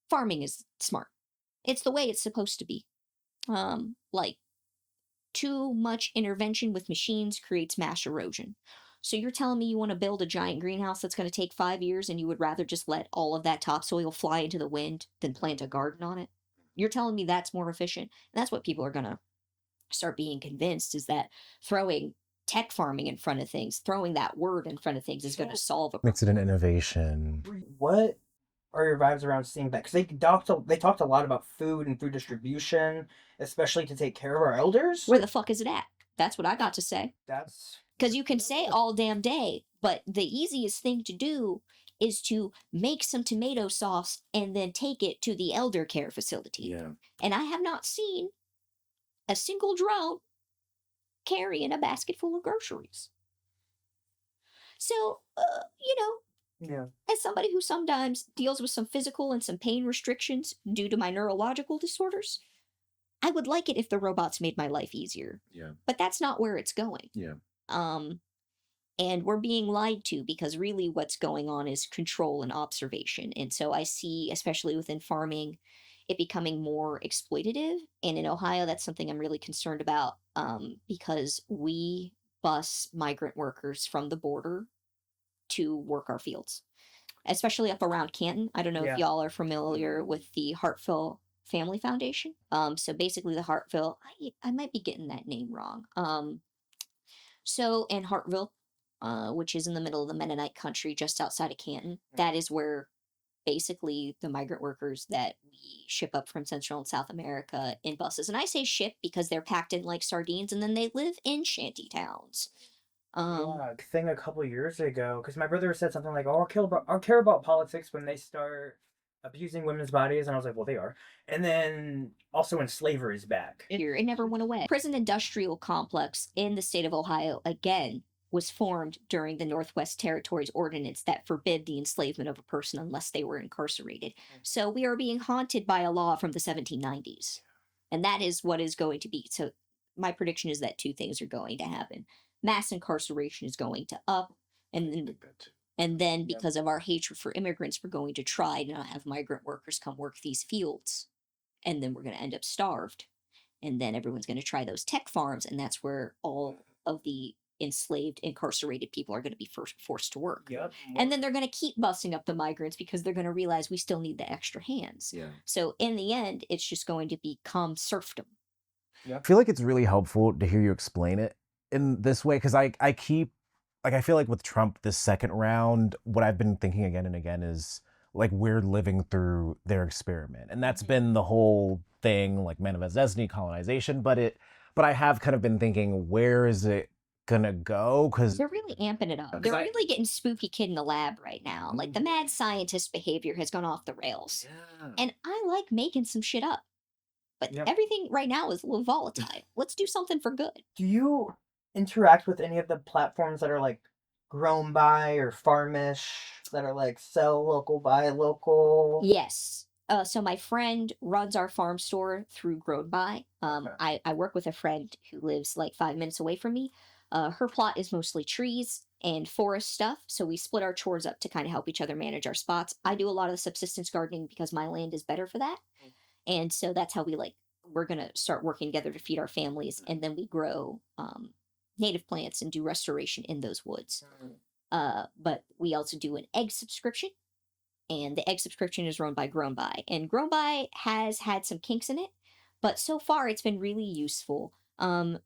farming is smart. It's the way it's supposed to be. Like, too much intervention with machines creates mass erosion. So you're telling me you want to build a giant greenhouse that's going to take 5 years, and you would rather just let all of that topsoil fly into the wind than plant a garden on it? You're telling me that's more efficient? And that's what people are going to start being convinced, is that throwing tech farming in front of things, throwing that word in front of things is going to solve a problem. Makes it an innovation. What are your vibes around seeing that? Because they talked a lot about food and food distribution, especially to take care of our elders. Where the fuck is it at? That's what I got to say. That's... Because you can say all damn day, but the easiest thing to do is to make some tomato sauce and then take it to the elder care facility. Yeah. And I have not seen a single drone carrying a basket full of groceries. So, Yeah. as somebody who sometimes deals with some physical and some pain restrictions due to my neurological disorders, I would like it if the robots made my life easier. Yeah. But that's not where it's going. Yeah. And we're being lied to, because really what's going on is control and observation. And so I see, especially within farming, it becoming more exploitative. And in Ohio, that's something I'm really concerned about, because we bus migrant workers from the border to work our fields, especially up around Canton. I don't know if y'all are familiar with the Hartville Family Foundation. So basically the Hartville, I might be getting that name wrong. So in Hartville, which is in the middle of the Mennonite country just outside of Canton, that is where basically the migrant workers that we ship up from Central and South America in buses. And I say ship because they're packed in like sardines, and then they live in shanty towns. Thing a couple years ago, because my brother said something like, "Oh, I'll care about politics when they start abusing women's bodies," and I was like, "Well, they are." And then also when slavery is back, It never went away. Prison industrial complex in the state of Ohio again was formed during the Northwest Territories Ordinance that forbid the enslavement of a person unless they were incarcerated. So we are being haunted by a law from the 1790s, and that is what is going to be. So my prediction is that two things are going to happen. Mass incarceration is going to up, and then because of our hatred for immigrants, we're going to try to not have migrant workers come work these fields, and then we're going to end up starved, and then everyone's going to try those tech farms, and that's where all of the enslaved, incarcerated people are going to be forced to work. And then they're going to keep busting up the migrants because they're going to realize we still need the extra hands. So in the end, it's just going to become serfdom. I feel like it's really helpful to hear you explain it in this way, because I feel like with Trump this second round, what I've been thinking again and again is like we're living through their experiment, and that's been the whole thing, like manifest destiny, colonization. But I have kind of been thinking, where is it gonna go? Because they're really amping it up. They're really getting spooky kid in the lab right now. Like the mad scientist behavior has gone off the rails, and I like making some shit up. But everything right now is a little volatile. Let's do something for good. Do you interact with any of the platforms that are like Grown By or Farmish, that are like sell local, buy local? Yes. So my friend runs our farm store through Grown By. Okay. I work with a friend who lives like 5 minutes away from me. Her plot is mostly trees and forest stuff, so we split our chores up to kind of help each other manage our spots. I do a lot of the subsistence gardening because my land is better for that, and so that's how we're gonna start working together to feed our families, and then we grow native plants and do restoration in those woods. But we also do an egg subscription, and the egg subscription is run by Grown By. And Grown By has had some kinks in it, but so far it's been really useful,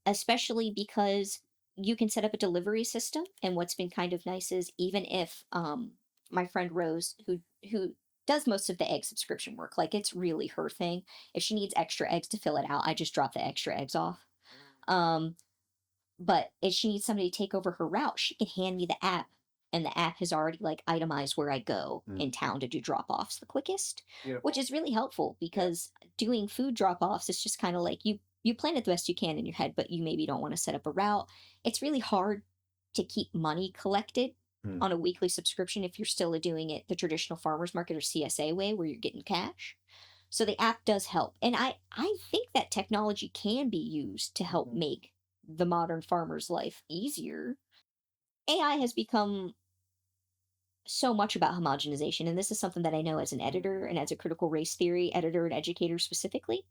especially because you can set up a delivery system. And what's been kind of nice is even if my friend Rose, who does most of the egg subscription work, like it's really her thing. If she needs extra eggs to fill it out, I just drop the extra eggs off. Um, but if she needs somebody to take over her route, she can hand me the app, and the app has already like itemized where I go in town to do drop offs the quickest, Beautiful. which is really helpful because doing food drop offs is just kind of like you plan it the best you can in your head, but you maybe don't want to set up a route. It's really hard to keep money collected on a weekly subscription if you're still doing it the traditional farmers market or CSA way where you're getting cash. So the app does help. And I think that technology can be used to help make the modern farmer's life easier. AI has become so much about homogenization, and this is something that I know as an editor and as a critical race theory editor and educator specifically.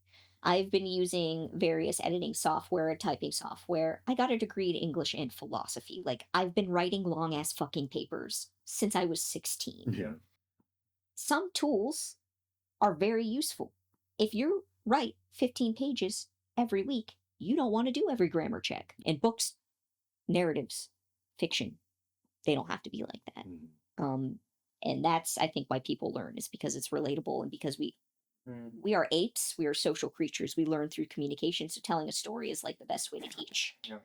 I've been using various editing software and typing software. I got a degree in English and philosophy. Like, I've been writing long ass fucking papers since I was 16. Yeah. Some tools are very useful. If you write 15 pages every week, you don't want to do every grammar check. And books, narratives, fiction, they don't have to be like that. And that's, I think, why people learn, is because it's relatable, and because we are apes, we are social creatures, we learn through communication, so telling a story is like the best way to teach. Yeah.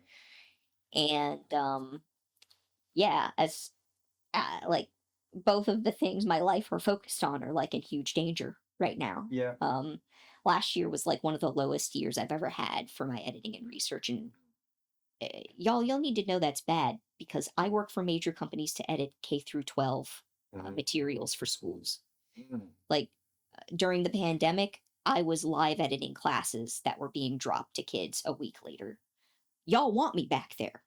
And yeah, as like both of the things my life are focused on are like in huge danger right now. Yeah. Last year was like one of the lowest years I've ever had for my editing and research, and you'll need to know that's bad because I work for major companies to edit K through 12 materials for schools. Like during the pandemic, I was live editing classes that were being dropped to kids a week later. Y'all want me back there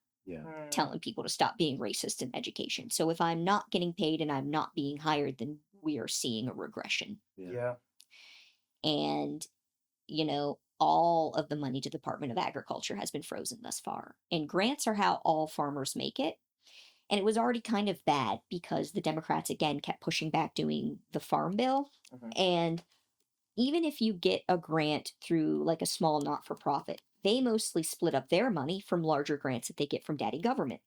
telling people to stop being racist in education. So if I'm not getting paid and I'm not being hired, then we are seeing a regression. Yeah. And, you know, all of the money to the Department of Agriculture has been frozen thus far. And grants are how all farmers make it. And it was already kind of bad because the Democrats, again, kept pushing back doing the farm bill. And even if you get a grant through like a small not-for-profit, they mostly split up their money from larger grants that they get from daddy government.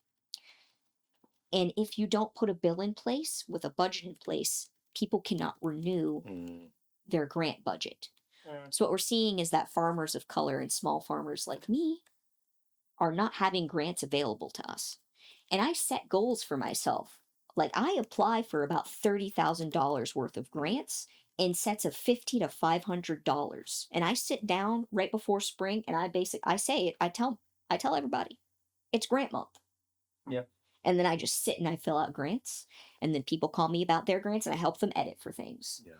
And if you don't put a bill in place with a budget in place, people cannot renew their grant budget. So what we're seeing is that farmers of color and small farmers like me are not having grants available to us. And I set goals for myself. Like, I apply for about $30,000 worth of grants in sets of $50 to $500. And I sit down right before spring and I tell everybody, it's grant month. Yeah. And then I just sit and I fill out grants, and then people call me about their grants and I help them edit for things. Yeah.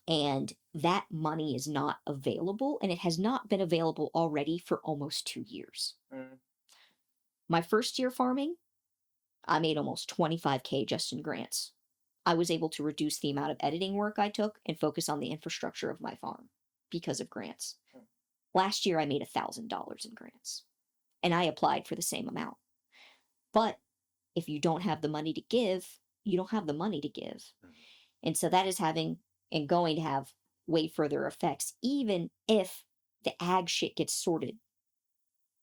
And that money is not available, and it has not been available already for almost 2 years. My first year farming, I made almost $25K just in grants. I was able to reduce the amount of editing work I took and focus on the infrastructure of my farm because of grants. Last year, I made $1,000 in grants, and I applied for the same amount. But if you don't have the money to give, you don't have the money to give. And so that is having and going to have way further effects, even if the ag shit gets sorted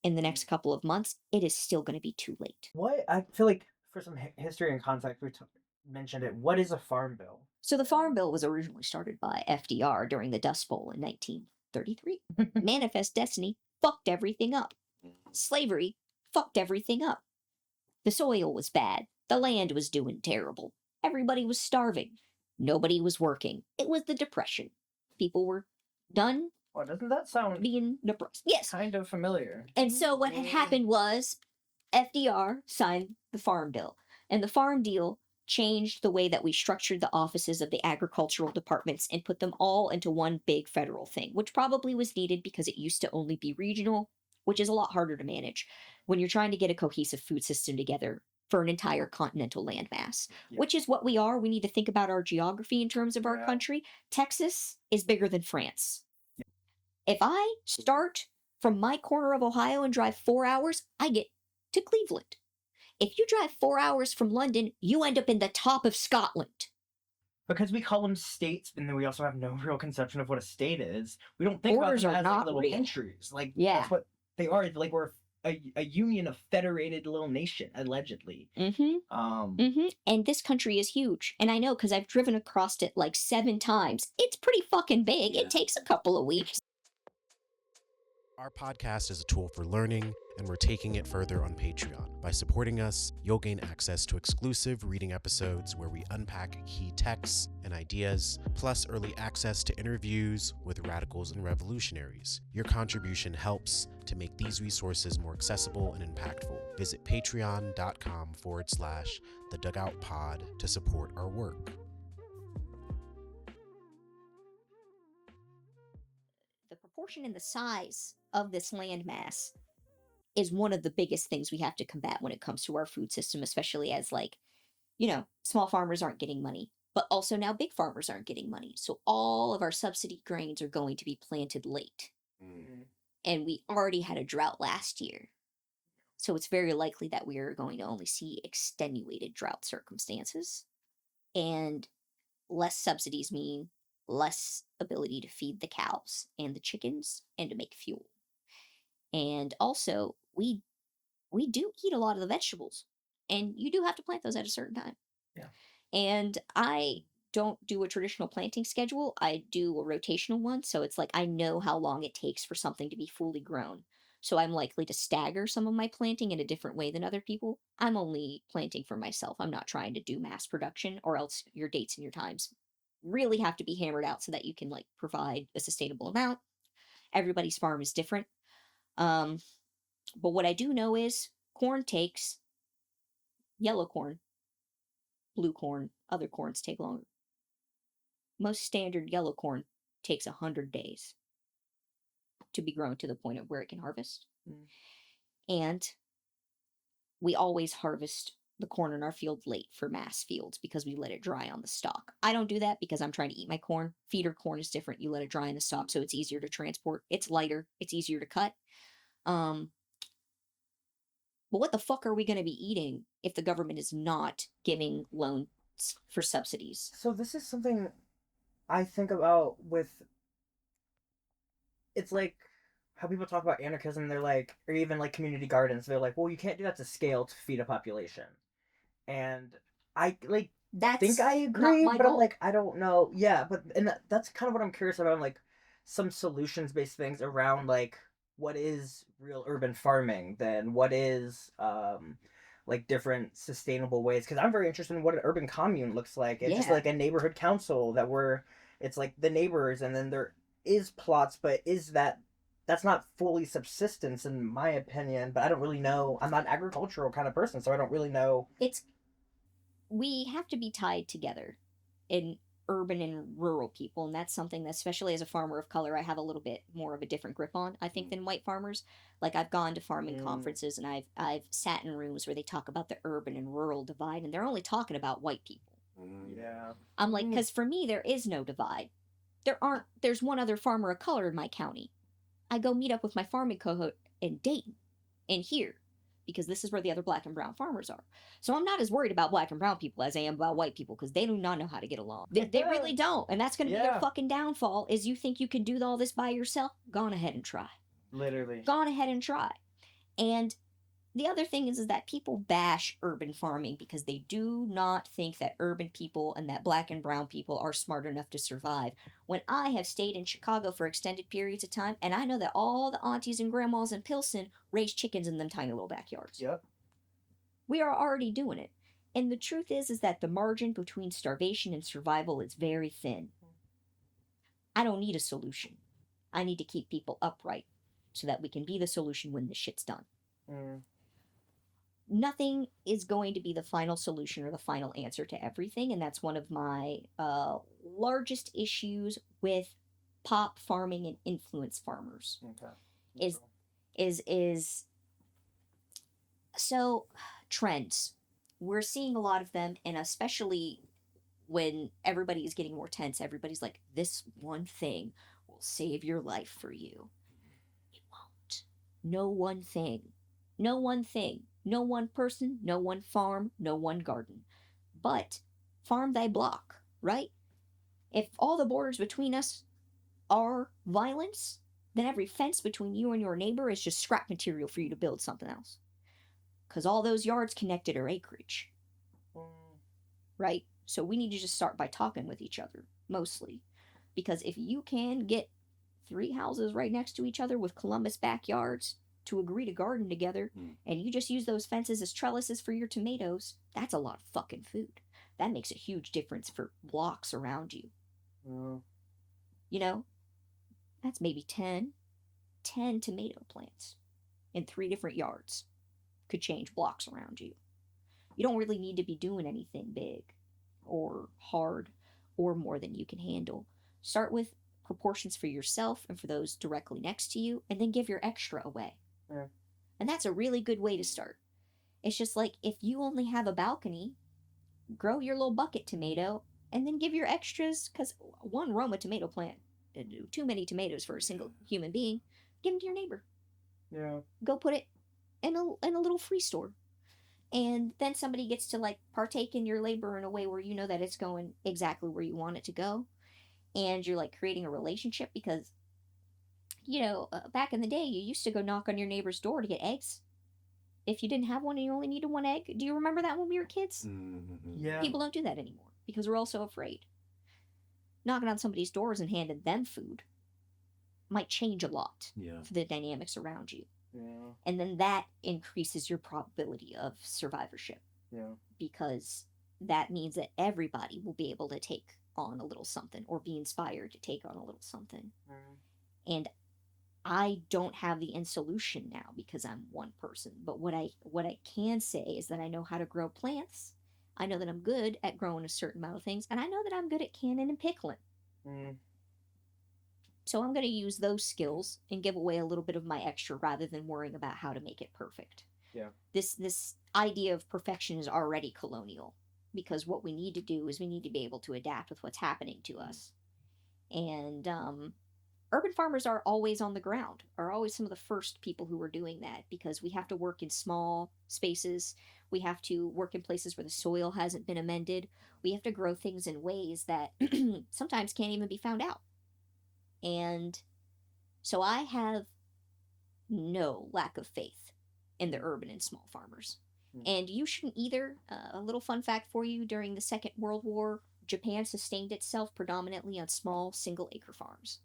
in the next couple of months, it is still going to be too late. What? I feel like for some history and context, we mentioned it. What is a farm bill? So the Farm Bill was originally started by FDR during the Dust Bowl in 1933. Manifest Destiny fucked everything up. Slavery fucked everything up. The soil was bad. The land was doing terrible. Everybody was starving. Nobody was working. It was the Depression. People were done Well, doesn't that sound being depressed. Yes. kind of familiar? And so what had happened was FDR signed the Farm Bill. And the Farm Deal changed the way that we structured the offices of the agricultural departments and put them all into one big federal thing, which probably was needed because it used to only be regional, which is a lot harder to manage when you're trying to get a cohesive food system together for an entire continental landmass, Yeah. which is what we are. We need to think about our geography in terms of our Yeah. country. Texas is bigger than France. If I start from my corner of Ohio and drive 4 hours, I get to Cleveland. If you drive 4 hours from London, you end up in the top of Scotland. Because we call them states, and then we also have no real conception of what a state is. We don't think Borders about are them as like not little real. countries. Like Yeah. that's what they are. Like we're a union of federated little nation, allegedly. And this country is huge. And I know because I've driven across it like 7 times. It's pretty fucking big. Yeah. It takes a couple of weeks. Our podcast is a tool for learning, and we're taking it further on Patreon. By supporting us, you'll gain access to exclusive reading episodes where we unpack key texts and ideas, plus early access to interviews with radicals and revolutionaries. Your contribution helps to make these resources more accessible and impactful. Visit patreon.com/the Dugout Pod to support our work. The proportion and the size of this landmass is one of the biggest things we have to combat when it comes to our food system, especially as, like, you know, small farmers aren't getting money, but also now big farmers aren't getting money. So all of our subsidy grains are going to be planted late. And we already had a drought last year. So it's very likely that we are going to only see extenuated drought circumstances. And less subsidies mean less ability to feed the cows and the chickens and to make fuel. And also, we do eat a lot of the vegetables, and you do have to plant those at a certain time. Yeah. And I don't do a traditional planting schedule. I do a rotational one, so it's like I know how long it takes for something to be fully grown. So I'm likely to stagger some of my planting in a different way than other people. I'm only planting for myself. I'm not trying to do mass production, or else your dates and your times really have to be hammered out so that you can, like, provide a sustainable amount. Everybody's farm is different. But what I do know is corn takes yellow corn, blue corn, other corns take longer. Most standard yellow corn takes 100 days to be grown to the point of where it can harvest. And we always harvest the corn in our field late for mass fields because we let it dry on the stalk. I don't do that because I'm trying to eat my corn. Feeder corn is different. You let it dry on the stalk, so it's easier to transport. It's lighter. It's easier to cut. But what the fuck are we going to be eating if the government is not giving loans for subsidies? So this is something I think about with. It's like how people talk about anarchism. They're like, or even like community gardens. They're like, well, you can't do that to scale to feed a population. And I like think I agree, but I'm like, I don't know. Yeah, but that's kind of what I'm curious about. Like some solutions based things around like what is real urban farming, then what is like different sustainable ways. Because I'm very interested in what an urban commune looks like. It's just like a neighborhood council that it's like the neighbors, and then there is plots, but that's not fully subsistence in my opinion. But I don't really know. I'm not an agricultural kind of person, so I don't really know. We have to be tied together in urban and rural people, and that's something that, especially as a farmer of color, I have a little bit more of a different grip on, I think, than white farmers. Like, I've gone to farming conferences, and I've sat in rooms where they talk about the urban and rural divide, and they're only talking about white people. Yeah. I'm like, because for me, there is no divide. There's one other farmer of color in my county. I go meet up with my farming cohort in Dayton and here, because this is where the other black and brown farmers are. So I'm not as worried about black and brown people as I am about white people, because they do not know how to get along. They really don't. And that's going to be your fucking downfall, is you think you can do all this by yourself? Go on ahead and try. Literally. Go on ahead and try. And the other thing is that people bash urban farming because they do not think that urban people and that black and brown people are smart enough to survive. When I have stayed in Chicago for extended periods of time, and I know that all the aunties and grandmas in Pilsen raise chickens in them tiny little backyards. Yep. We are already doing it. And the truth is that the margin between starvation and survival is very thin. I don't need a solution. I need to keep people upright so that we can be the solution when this shit's done. nothing is going to be the final solution or the final answer to everything, and that's one of my largest issues with pop farming and influence farmers. Okay. Is is so trends. We're seeing a lot of them, and especially when everybody is getting more tense, everybody's like, this one thing will save your life for you. It won't. No one thing. No one thing. No one person. No one farm. No one garden. But farm thy block, right? If all the borders between us are violence, then every fence between you and your neighbor is just scrap material for you to build something else. Because all those yards connected are acreage. Right? So we need to just start by talking with each other, mostly. Because if you can get 3 houses right next to each other with Columbus backyards to agree to garden together, and you just use those fences as trellises for your tomatoes, that's a lot of fucking food. That makes a huge difference for blocks around you. You know? That's maybe 10 tomato plants in 3 different yards. Could change blocks around you. You don't really need to be doing anything big or hard or more than you can handle. Start with proportions for yourself and for those directly next to you, and then give your extra away. Yeah. And that's a really good way to start. It's just like, if you only have a balcony, grow your little bucket tomato and then give your extras, because one Roma tomato plant, too many tomatoes for a single human being, give them to your neighbor. Yeah. Go put it in a little free store. And then somebody gets to like partake in your labor in a way where you know that it's going exactly where you want it to go. And you're like creating a relationship, because, you know, back in the day, you used to go knock on your neighbor's door to get eggs. If you didn't have one and you only needed 1 egg, do you remember that when we were kids? Yeah. People don't do that anymore because we're all so afraid. Knocking on somebody's doors and handing them food might change a lot for the dynamics around you. Yeah. And then that increases your probability of survivorship. Yeah. Because that means that everybody will be able to take on a little something or be inspired to take on a little something. And I don't have the end solution now because I'm one person. But what I can say is that I know how to grow plants. I know that I'm good at growing a certain amount of things, and I know that I'm good at canning and pickling. So I'm going to use those skills and give away a little bit of my extra rather than worrying about how to make it perfect. Yeah. This idea of perfection is already colonial, because what we need to do is we need to be able to adapt with what's happening to us. And urban farmers are always on the ground, are always some of the first people who are doing that, because we have to work in small spaces. We have to work in places where the soil hasn't been amended. We have to grow things in ways that sometimes can't even be found out. And so I have no lack of faith in the urban and small farmers. And you shouldn't either. A little fun fact for you, during the Second World War, Japan sustained itself predominantly on small single-acre farms.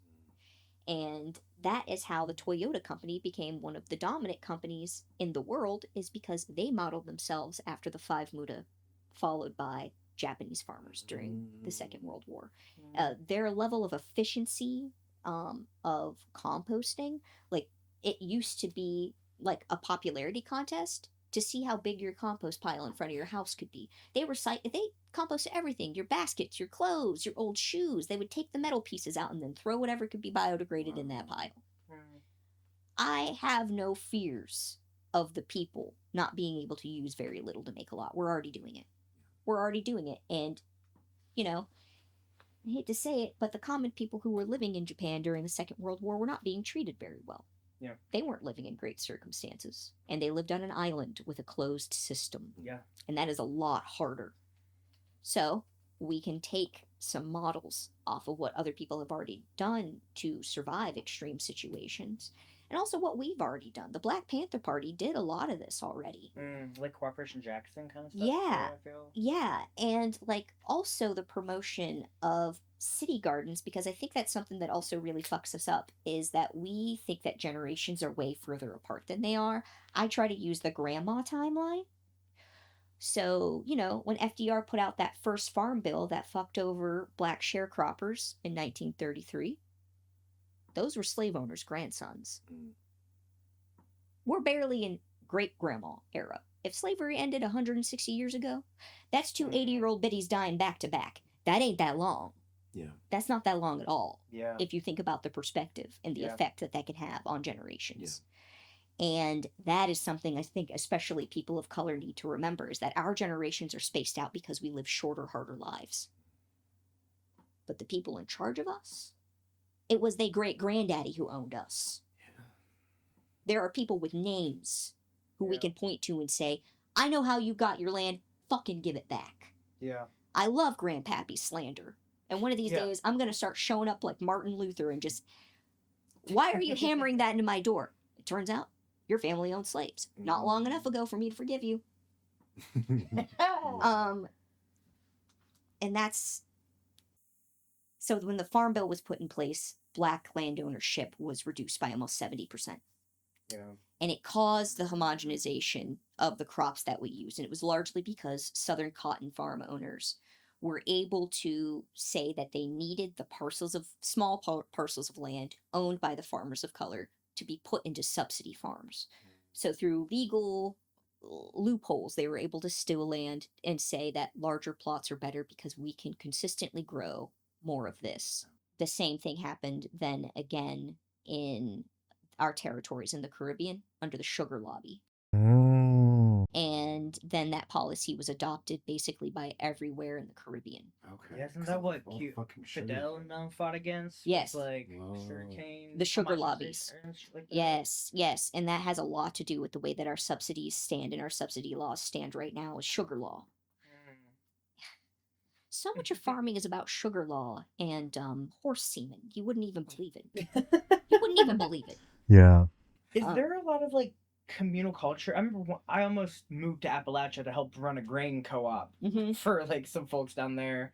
And that is how the Toyota company became one of the dominant companies in the world, is because they modeled themselves after the 5 muda, followed by Japanese farmers during the Second World War. Their level of efficiency of composting, like, it used to be like a popularity contest to see how big your compost pile in front of your house could be. They compost everything, your baskets, your clothes, your old shoes. They would take the metal pieces out and then throw whatever could be biodegraded in that pile. I have no fears of the people not being able to use very little to make a lot. We're already doing it. And, you know, I hate to say it, but the common people who were living in Japan during the Second World War were not being treated very well. Yeah. They weren't living in great circumstances. And they lived on an island with a closed system. Yeah. And that is a lot harder. So we can take some models off of what other people have already done to survive extreme situations, and also what we've already done. The Black Panther Party did a lot of this already. Like Cooperation Jackson kind of stuff. Yeah. I feel. Yeah. And like also the promotion of city gardens, because I think that's something that also really fucks us up, is that we think that generations are way further apart than they are. I try to use the grandma timeline. So, you know, when FDR put out that first farm bill that fucked over black sharecroppers in 1933, those were slave owners' grandsons. We're barely in great-grandma era. If slavery ended 160 years ago, that's two 80-year-old biddies dying back to back. That ain't that long. Yeah. That's not that long at all. Yeah. If you think about the perspective and the Yeah. effect that can have on generations. And that is something I think especially people of color need to remember, is that our generations are spaced out because we live shorter, harder lives. But the people in charge of us, it was their great-granddaddy who owned us. Yeah. There are people with names who we can point to and say, I know how you got your land, fucking give it back. Yeah. I love Grandpappy's slander. And one of these days, I'm going to start showing up like Martin Luther and just, why are you hammering that into my door? It turns out, your family owned slaves. Not long enough ago for me to forgive you. And that's... So when the Farm Bill was put in place, Black land ownership was reduced by almost 70%. Yeah. And it caused the homogenization of the crops that we use. And it was largely because Southern cotton farm owners were able to say that they needed the small parcels of land owned by the farmers of color to be put into subsidy farms. So through legal loopholes, they were able to steal land and say that larger plots are better because we can consistently grow more of this. The same thing happened then again in our territories in the Caribbean under the sugar lobby. And then that policy was adopted basically by everywhere in the Caribbean. Okay. Yeah, isn't that what Fidel and them fought against? Yes. Like sugarcane, the sugar lobbies. Like that? Yes. And that has a lot to do with the way that our subsidies stand and our subsidy laws stand right now is sugar law. So much of farming is about sugar law and horse semen. You wouldn't even believe it. You wouldn't even believe it. Yeah. Is there a lot of like communal culture? I remember I almost moved to Appalachia to help run a grain co-op for like some folks down there.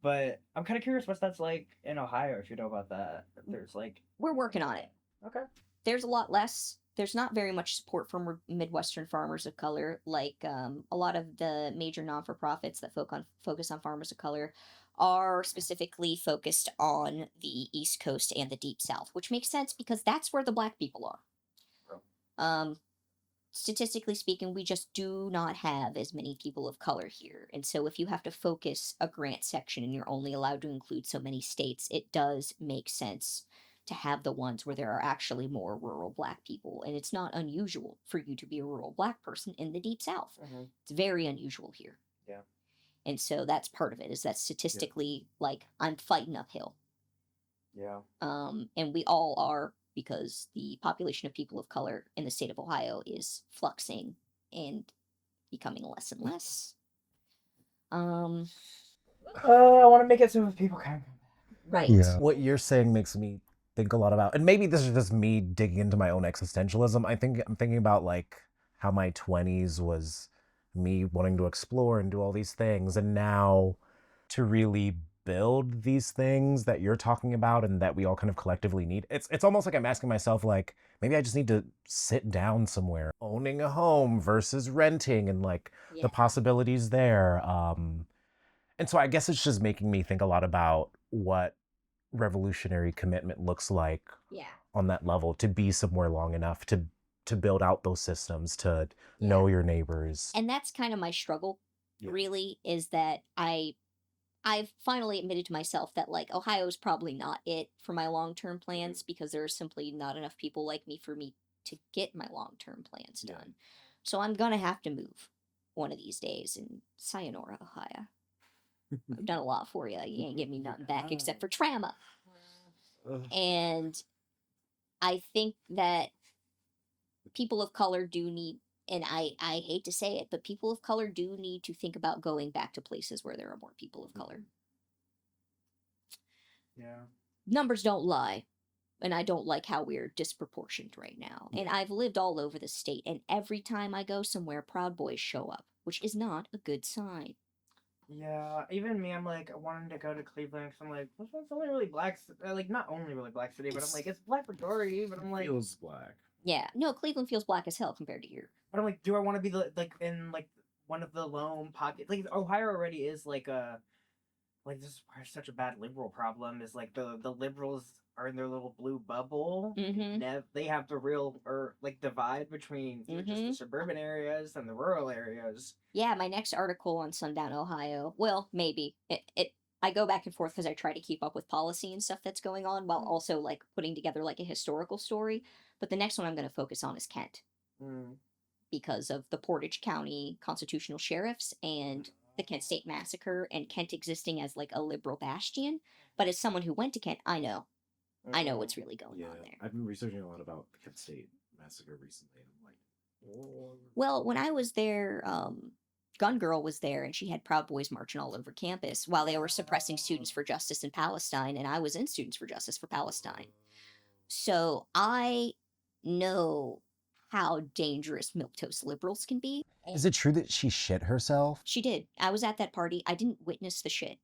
But I'm kind of curious what that's like in Ohio, if you know about that. If there's like... We're working on it. Okay. There's a lot less. There's not very much support from Midwestern farmers of color. Like a lot of the major non-for-profits that focus on farmers of color are specifically focused on the East Coast and the Deep South, which makes sense because that's where the Black people are. Statistically speaking, we just do not have as many people of color here. And so if you have to focus a grant section and you're only allowed to include so many states, it does make sense to have the ones where there are actually more rural Black people. And it's not unusual for you to be a rural Black person in the Deep South. It's very unusual here. Yeah. And so that's part of it, is that statistically, like, I'm fighting uphill. Yeah. And we all are, because the population of people of color in the state of Ohio is fluxing and becoming less and less. I want to make it so people can. Right. Yeah. What you're saying makes me think a lot about, and maybe this is just me digging into my own existentialism. I'm thinking about like how my 20s was me wanting to explore and do all these things, and now to really build these things that you're talking about and that we all kind of collectively need. It's almost like I'm asking myself, like, maybe I just need to sit down somewhere, owning a home versus renting, and like the possibilities there. And so I guess it's just making me think a lot about what revolutionary commitment looks like on that level, to be somewhere long enough to build out those systems, to know your neighbors. And that's kind of my struggle, really, is that I've finally admitted to myself that, like, Ohio's probably not it for my long-term plans, because there are simply not enough people like me for me to get my long-term plans done. So I'm gonna have to move one of these days, and sayonara, Ohio. I've done a lot for you. You ain't give me nothing back except for trauma. And I think that people of color do need, and I hate to say it, but people of color do need to think about going back to places where there are more people of color. Yeah. Numbers don't lie. And I don't like how we're disproportioned right now. And I've lived all over the state, and every time I go somewhere, Proud Boys show up, which is not a good sign. Yeah, even me, I'm like, I wanted to go to Cleveland because I'm like, this one's only really black, like, not only really black city, but I'm like, it's black majority, but I'm like... Feels black. Yeah, no, Cleveland feels black as hell compared to here. But I'm like, do I want to be, like, in, like, one of the lone pockets? Like, Ohio already is, like, a... Like, this is why it's such a bad liberal problem, is, like, the liberals are in their little blue bubble. Mm-hmm. They have the real or like divide between just the suburban areas and the rural areas. Yeah, my next article on Sundown, Ohio. Well, maybe I go back and forth because I try to keep up with policy and stuff that's going on while also like putting together like a historical story. But the next one I'm going to focus on is Kent because of the Portage County constitutional sheriffs and the Kent State Massacre and Kent existing as like a liberal bastion. But as someone who went to Kent, I know what's really going on there. I've been researching a lot about the Kent State Massacre recently. I'm like, oh. Well, when I was there, Gun Girl was there, and she had Proud Boys marching all over campus while they were suppressing Students for Justice in Palestine, and I was in Students for Justice for Palestine. So I know how dangerous milquetoast liberals can be. Is it true that she shit herself? She did. I was at that party. I didn't witness the shit.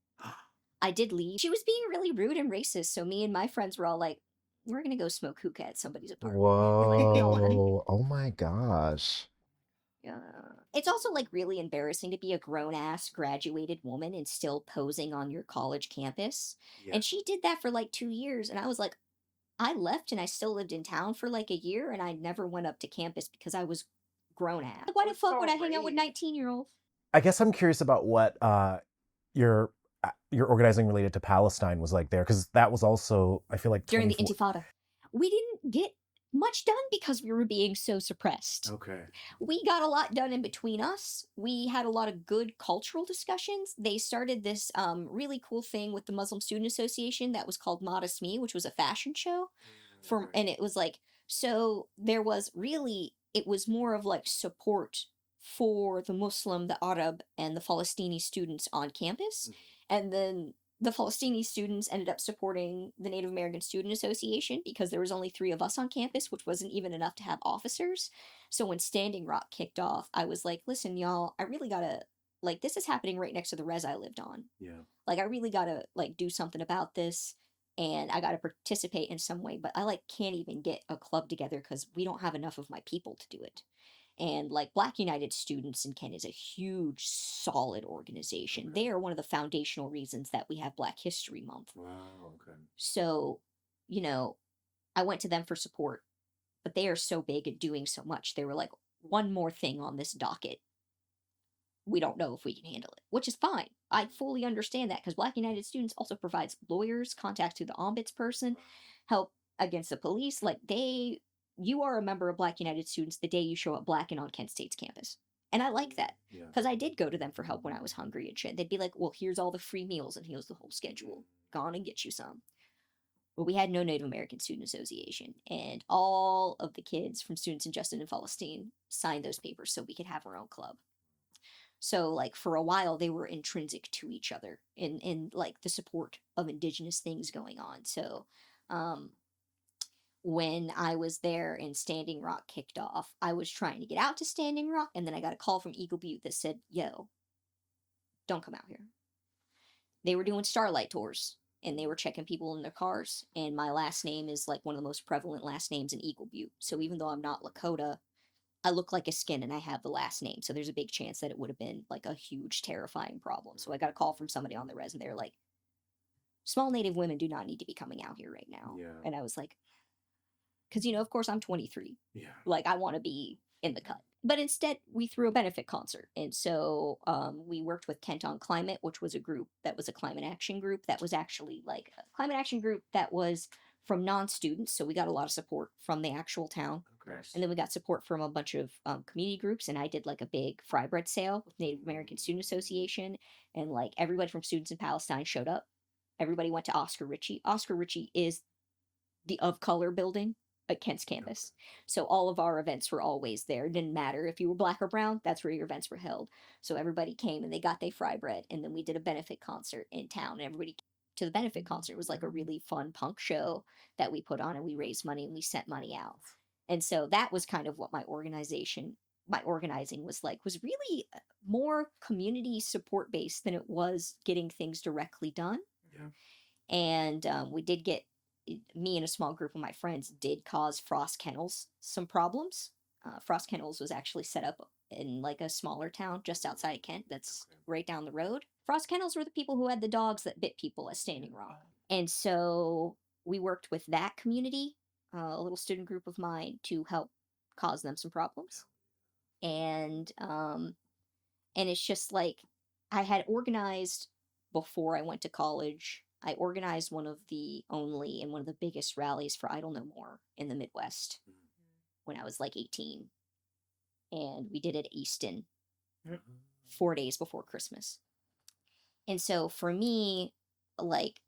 I did leave. She was being really rude and racist, so me and my friends were all like, we're gonna go smoke hookah at somebody's apartment. Whoa. Oh my gosh. Yeah. It's also like really embarrassing to be a grown-ass graduated woman and still posing on your college campus. Yeah. And she did that for like 2 years, and I was like, I left and I still lived in town for like a year, and I never went up to campus because I was grown ass. Why the That's fuck so would I hang out with great. 19-year-olds? I guess I'm curious about what your organizing related to Palestine was like there, because that was also, I feel like, During the 24 Intifada. We didn't get much done because we were being so suppressed. Okay. We got a lot done in between us. We had a lot of good cultural discussions. They started this really cool thing with the Muslim Student Association that was called Modest Me, which was a fashion show. And it was like, so there was really, it was more of like support for the Muslim, the Arab, and the Palestini students on campus. And then the Palestini students ended up supporting the Native American Student Association because there was only 3 of us on campus, which wasn't even enough to have officers. So when Standing Rock kicked off, I was like, listen, y'all, I really gotta, like, this is happening right next to the res I lived on. Yeah. Like, I really gotta, like, do something about this, and I gotta participate in some way, but I, like, can't even get a club together because we don't have enough of my people to do it. And like Black United Students in Kent is a huge, solid organization. They are one of the foundational reasons that we have Black History Month. Wow, okay. So, you know, I went to them for support, but they are so big and doing so much. They were like, one more thing on this docket. We don't know if we can handle it, which is fine. I fully understand that because Black United Students also provides lawyers, contact to the ombudsperson, help against the police. Like you are a member of Black United Students the day you show up Black and on Kent State's campus. And I like that because I did go to them for help when I was hungry and shit. They'd be like, well, here's all the free meals and here's the whole schedule. Go on and get you some. But we had no Native American Student Association. And all of the kids from Students in Justice in Palestine signed those papers so we could have our own club. So, like, for a while, they were intrinsic to each other in like, the support of Indigenous things going on. So, when I was there and Standing Rock kicked off, I was trying to get out to Standing Rock, and then I got a call from Eagle Butte that said, yo, don't come out here. They were doing Starlight tours, and they were checking people in their cars, and my last name is, like, one of the most prevalent last names in Eagle Butte. So even though I'm not Lakota, I look like a skin and I have the last name. So there's a big chance that it would have been, like, a huge, terrifying problem. So I got a call from somebody on the res, and they're like, small Native women do not need to be coming out here right now. Yeah. And I was like, because, you know, of course, I'm 23. Yeah. Like, I want to be in the cut. But instead, we threw a benefit concert. And so we worked with Kent on Climate, which was a group that was a climate action group that was actually, like, a climate action group that was from non-students. So we got a lot of support from the actual town. Okay. And then we got support from a bunch of community groups. And I did, like, a big fry bread sale with Native American Student Association. And, like, everybody from Students in Palestine showed up. Everybody went to Oscar Ritchie. Oscar Ritchie is the Of Color building at Kent's campus. So all of our events were always there. It didn't matter if you were Black or brown, that's where your events were held. So everybody came and they got their fry bread, and then we did a benefit concert in town. And everybody to the benefit concert. It was like a really fun punk show that we put on, and we raised money and we sent money out. And so that was kind of what my organizing was like, was really more community support based than it was getting things directly done. Yeah. And we did get, me and a small group of my friends did cause Frost Kennels some problems. Frost Kennels was actually set up in, like, a smaller town just outside of Kent that's right down the road. Frost Kennels were the people who had the dogs that bit people at Standing Rock. And so we worked with that community, a little student group of mine, to help cause them some problems. And it's just like, I had organized before I went to college. I organized one of the only and one of the biggest rallies for Idle No More in the Midwest when I was like 18. And we did it at Easton 4 days before Christmas. And so for me, like,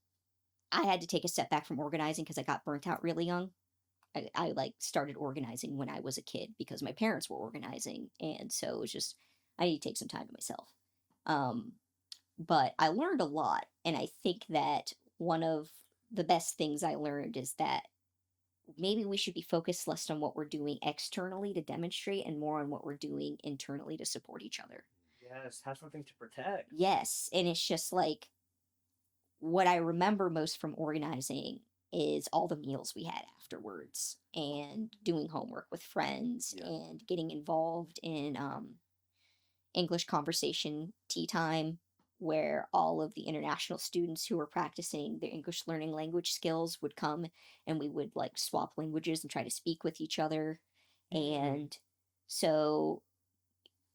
I had to take a step back from organizing because I got burnt out really young. I like started organizing when I was a kid because my parents were organizing, and so it was just, I need to take some time to myself. But I learned a lot, and I think that one of the best things I learned is that maybe we should be focused less on what we're doing externally to demonstrate and more on what we're doing internally to support each other. Yes, have something to protect. Yes, and it's just like, what I remember most from organizing is all the meals we had afterwards and doing homework with friends and getting involved in English conversation tea time, where all of the international students who were practicing their English learning language skills would come, and we would like swap languages and try to speak with each other. And so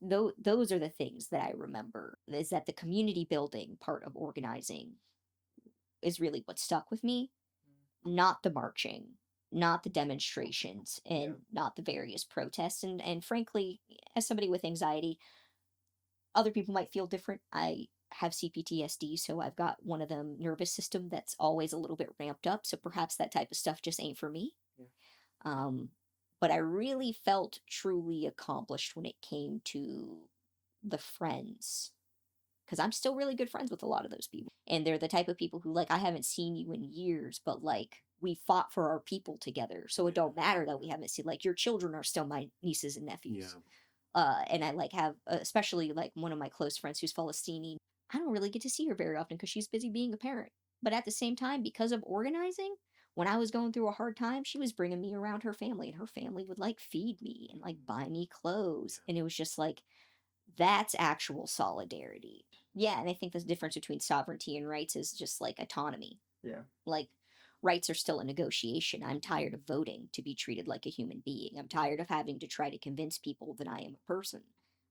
those are the things that I remember, is that the community building part of organizing is really what stuck with me, not the marching, not the demonstrations, and not the various protests. And frankly, as somebody with anxiety, other people might feel different. I have CPTSD, so I've got one of them nervous system that's always a little bit ramped up, so perhaps that type of stuff just ain't for me. But I really felt truly accomplished when it came to the friends, because I'm still really good friends with a lot of those people. And they're the type of people who, like, I haven't seen you in years, but like, we fought for our people together. So it don't matter that we haven't seen, like, your children are still my nieces and nephews. And I like have, especially like one of my close friends who's Palestinian. I don't really get to see her very often because she's busy being a parent. But at the same time, because of organizing, when I was going through a hard time, she was bringing me around her family, and her family would like feed me and like buy me clothes. And it was just like, that's actual solidarity. Yeah, and I think the difference between sovereignty and rights is just like autonomy. Yeah. Like, rights are still a negotiation. I'm tired of voting to be treated like a human being. I'm tired of having to try to convince people that I am a person.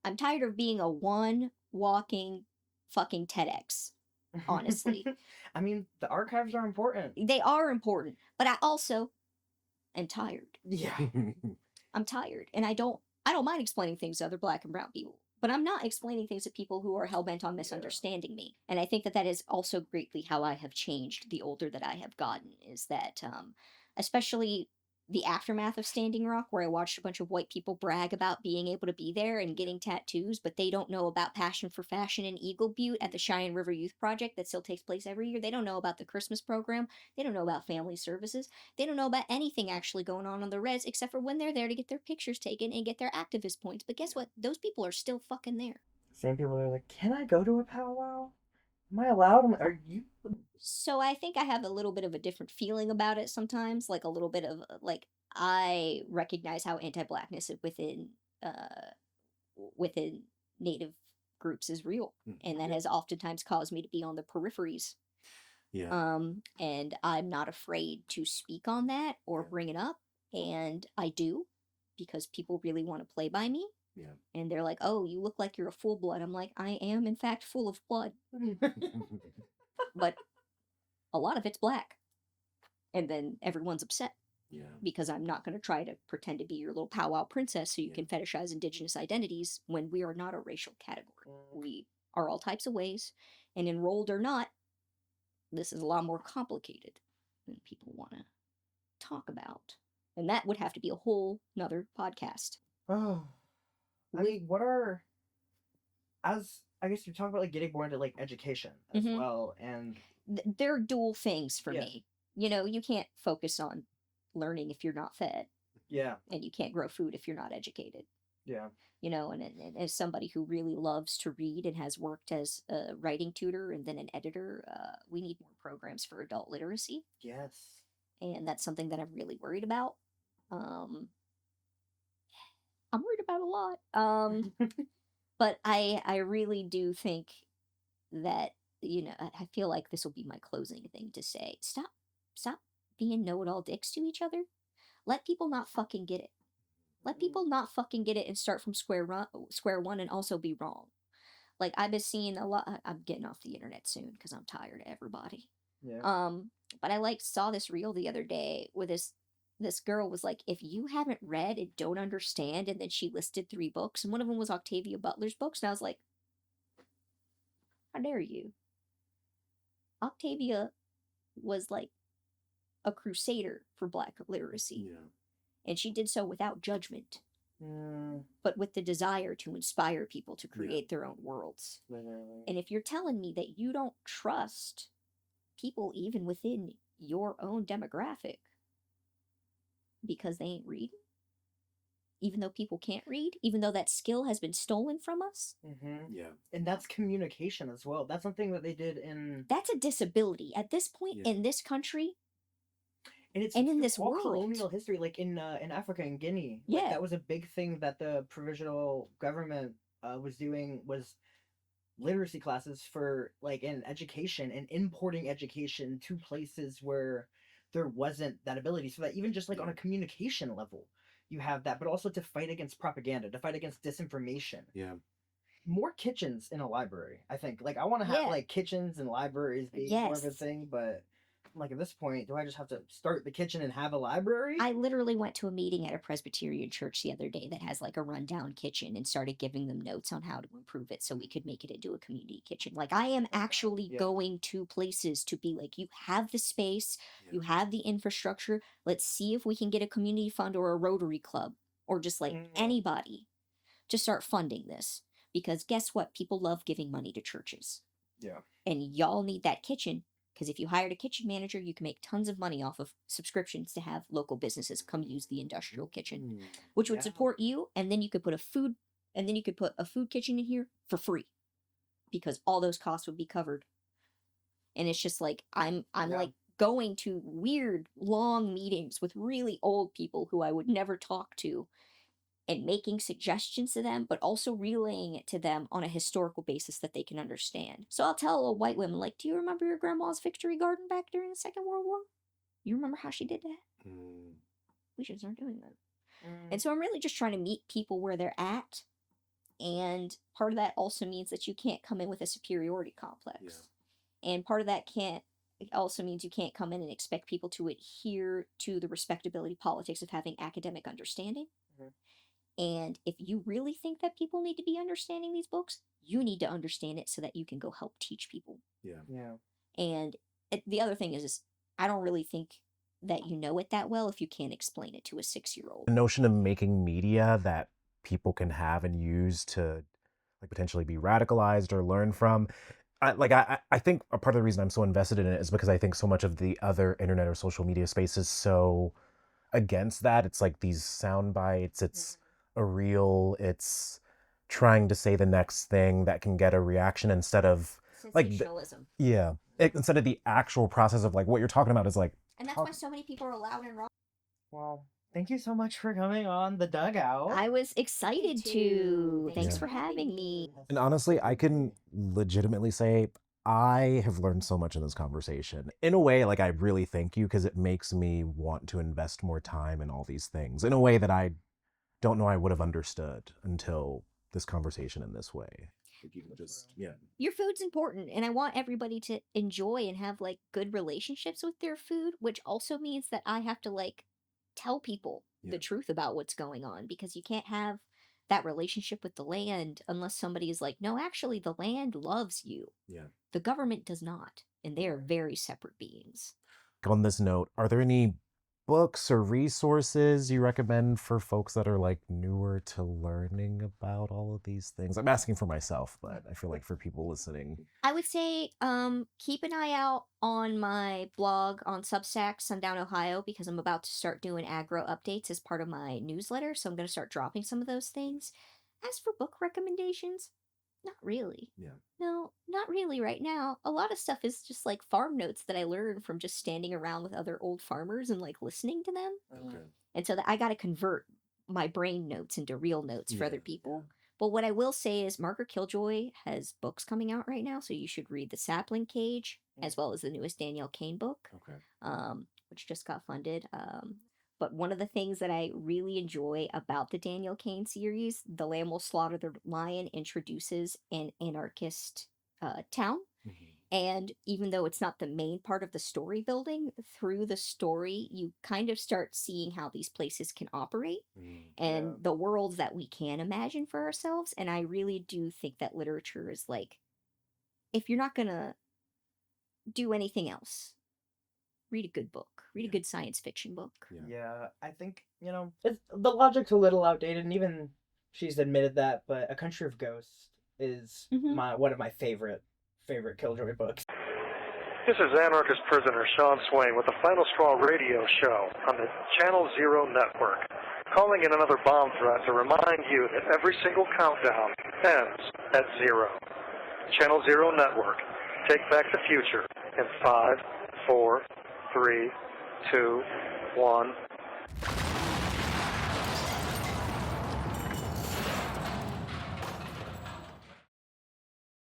I'm tired of being a one walking fucking TEDx, honestly. I mean, the archives are important. They are important, but I also am tired. Yeah. I'm tired, and I don't mind explaining things to other Black and brown people, but I'm not explaining things to people who are hell-bent on misunderstanding me. And I think that that is also greatly how I have changed the older that I have gotten, is that especially the aftermath of Standing Rock, where I watched a bunch of white people brag about being able to be there and getting tattoos, but they don't know about Passion for Fashion in Eagle Butte at the Cheyenne River Youth Project that still takes place every year. They don't know about the Christmas program. They don't know about family services. They don't know about anything actually going on the res, except for when they're there to get their pictures taken and get their activist points. But guess what? Those people are still fucking there. Same people are like, can I go to a powwow? Am I allowed? I'm like, are you? So I think I have a little bit of a different feeling about it sometimes, like a little bit of like, I recognize how anti-blackness within Native groups is real, and that has oftentimes caused me to be on the peripheries. And I'm not afraid to speak on that or bring it up, and I do, because people really want to play by me. And they're like, oh, you look like you're a full blood. I'm like, I am in fact full of blood. But a lot of it's black. And then everyone's upset. Because I'm not going to try to pretend to be your little powwow princess so you can fetishize indigenous identities when we are not a racial category. We are all types of ways, and enrolled or not, this is a lot more complicated than people want to talk about. And that would have to be a whole nother podcast. Oh. I mean, what are, as I guess you're talking about, like, getting more into like education as well, and they're dual things for me. You know, you can't focus on learning if you're not fed. And you can't grow food if you're not educated. You know, and as somebody who really loves to read and has worked as a writing tutor and then an editor, we need more programs for adult literacy. And that's something that I'm really worried about. I'm worried about a lot. But I really do think that, you know, I feel like this will be my closing thing to say. Stop being know-it-all dicks to each other. Let people not fucking get it. Let people not fucking get it and start from square one and also be wrong. Like, I've been seeing a lot. I'm getting off the internet soon because I'm tired of everybody. Yeah. But I like saw this reel the other day where this girl was like, if you haven't read and don't understand, and then she listed 3 books, and one of them was Octavia Butler's books, and I was like, how dare you? Octavia was like a crusader for Black literacy. Yeah. And she did so without judgment, Mm, but with the desire to inspire people to create their own worlds. literally. And if you're telling me that you don't trust people even within your own demographic because they ain't reading, even though people can't read, even though that skill has been stolen from us, Yeah. And that's communication as well. That's something that they did in that's a disability. At this point Yeah. in this country, and it's and in through this all world. colonial history, like in Africa and Guinea. Like, Yeah. that was a big thing that the provisional government was doing, was literacy classes for like in education and importing education to places where there wasn't that ability, so that even just like on a communication level you have that, but also to fight against propaganda, to fight against disinformation. Yeah. More kitchens in a library, I think. Like, I want to have Yeah. like kitchens and libraries be more of a Yes. thing, but like at this point, do I just have to start the kitchen and have a library? I literally went to a meeting at a Presbyterian church the other day that has like a rundown kitchen and started giving them notes on how to improve it so we could make it into a community kitchen. Like, I am actually Yeah. going to places to be like, you have the space, Yeah. you have the infrastructure. Let's see if we can get a community fund or a Rotary Club or just like anybody to start funding this. Because guess what? People love giving money to churches. Yeah. And y'all need that kitchen. Because if you hired a kitchen manager, you can make tons of money off of subscriptions to have local businesses come use the industrial kitchen, which would Yeah. support you. And then you could put a food kitchen in here for free, because all those costs would be covered. And it's just like I'm Yeah. like going to weird long meetings with really old people who I would never talk to, and making suggestions to them, but also relaying it to them on a historical basis that they can understand. So I'll tell a white woman, like, do you remember your grandma's victory garden back during the Second World War? You remember how she did that? We should start doing that. And so I'm really just trying to meet people where they're at. And part of that also means that you can't come in with a superiority complex. And part of that also means you can't come in and expect people to adhere to the respectability politics of having academic understanding. And if you really think that people need to be understanding these books, you need to understand it so that you can go help teach people. Yeah. And the other thing is I don't really think that you know it that well if you can't explain it to a 6-year-old. The notion of making media that people can have and use to like potentially be radicalized or learn from. I think a part of the reason I'm so invested in it is because I think so much of the other internet or social media space is so against that. It's like these sound bites, it's a reel, it's trying to say the next thing that can get a reaction instead of like Sensationalism. Instead of the actual process of like what you're talking about is like. And that's why so many people are loud and wrong. Well, thank you so much for coming on the Dugout. I was excited to. Thanks for having me. And honestly, I can legitimately say I have learned so much in this conversation. In a way, like, I really thank you, because it makes me want to invest more time in all these things in a way that I don't know I would have understood until this conversation in this way. Your food's important, and I want everybody to enjoy and have like good relationships with their food, which also means that I have to like tell people the truth about what's going on, because you can't have that relationship with the land unless somebody is like, no, actually the land loves you. The government does not, and they are very separate beings. On this note, are there any books or resources you recommend for folks that are like newer to learning about all of these things? I'm asking for myself, but I feel like for people listening, I would say keep an eye out on my blog on Substack, Sundown Ohio, because I'm about to start doing aggro updates as part of my newsletter, so I'm going to start dropping some of those things. As for book recommendations, not really. No, not really right now. A lot of stuff is just like farm notes that I learned from just standing around with other old farmers and like listening to them. And so that I got to convert my brain notes into real notes for other people. But what I will say is Margaret Killjoy has books coming out right now, so you should read The Sapling Cage as well as the newest Danielle Kane book. which just got funded. But one of the things that I really enjoy about the Daniel Kane series, The Lamb Will Slaughter the Lion, introduces an anarchist town. And even though it's not the main part of the story building, through the story, you kind of start seeing how these places can operate and the worlds that we can imagine for ourselves. And I really do think that literature is like, if you're not going to do anything else, read a good book, read a good science fiction book. Yeah, I think, it's, the logic's a little outdated, and even she's admitted that, but A Country of Ghosts is one of my favorite Killjoy books. This is anarchist prisoner Sean Swain with the Final Straw radio show on the Channel Zero Network, calling in another bomb threat to remind you that every single countdown ends at 0. Channel Zero Network, take back the future in 5, 4, 3, 2, 1.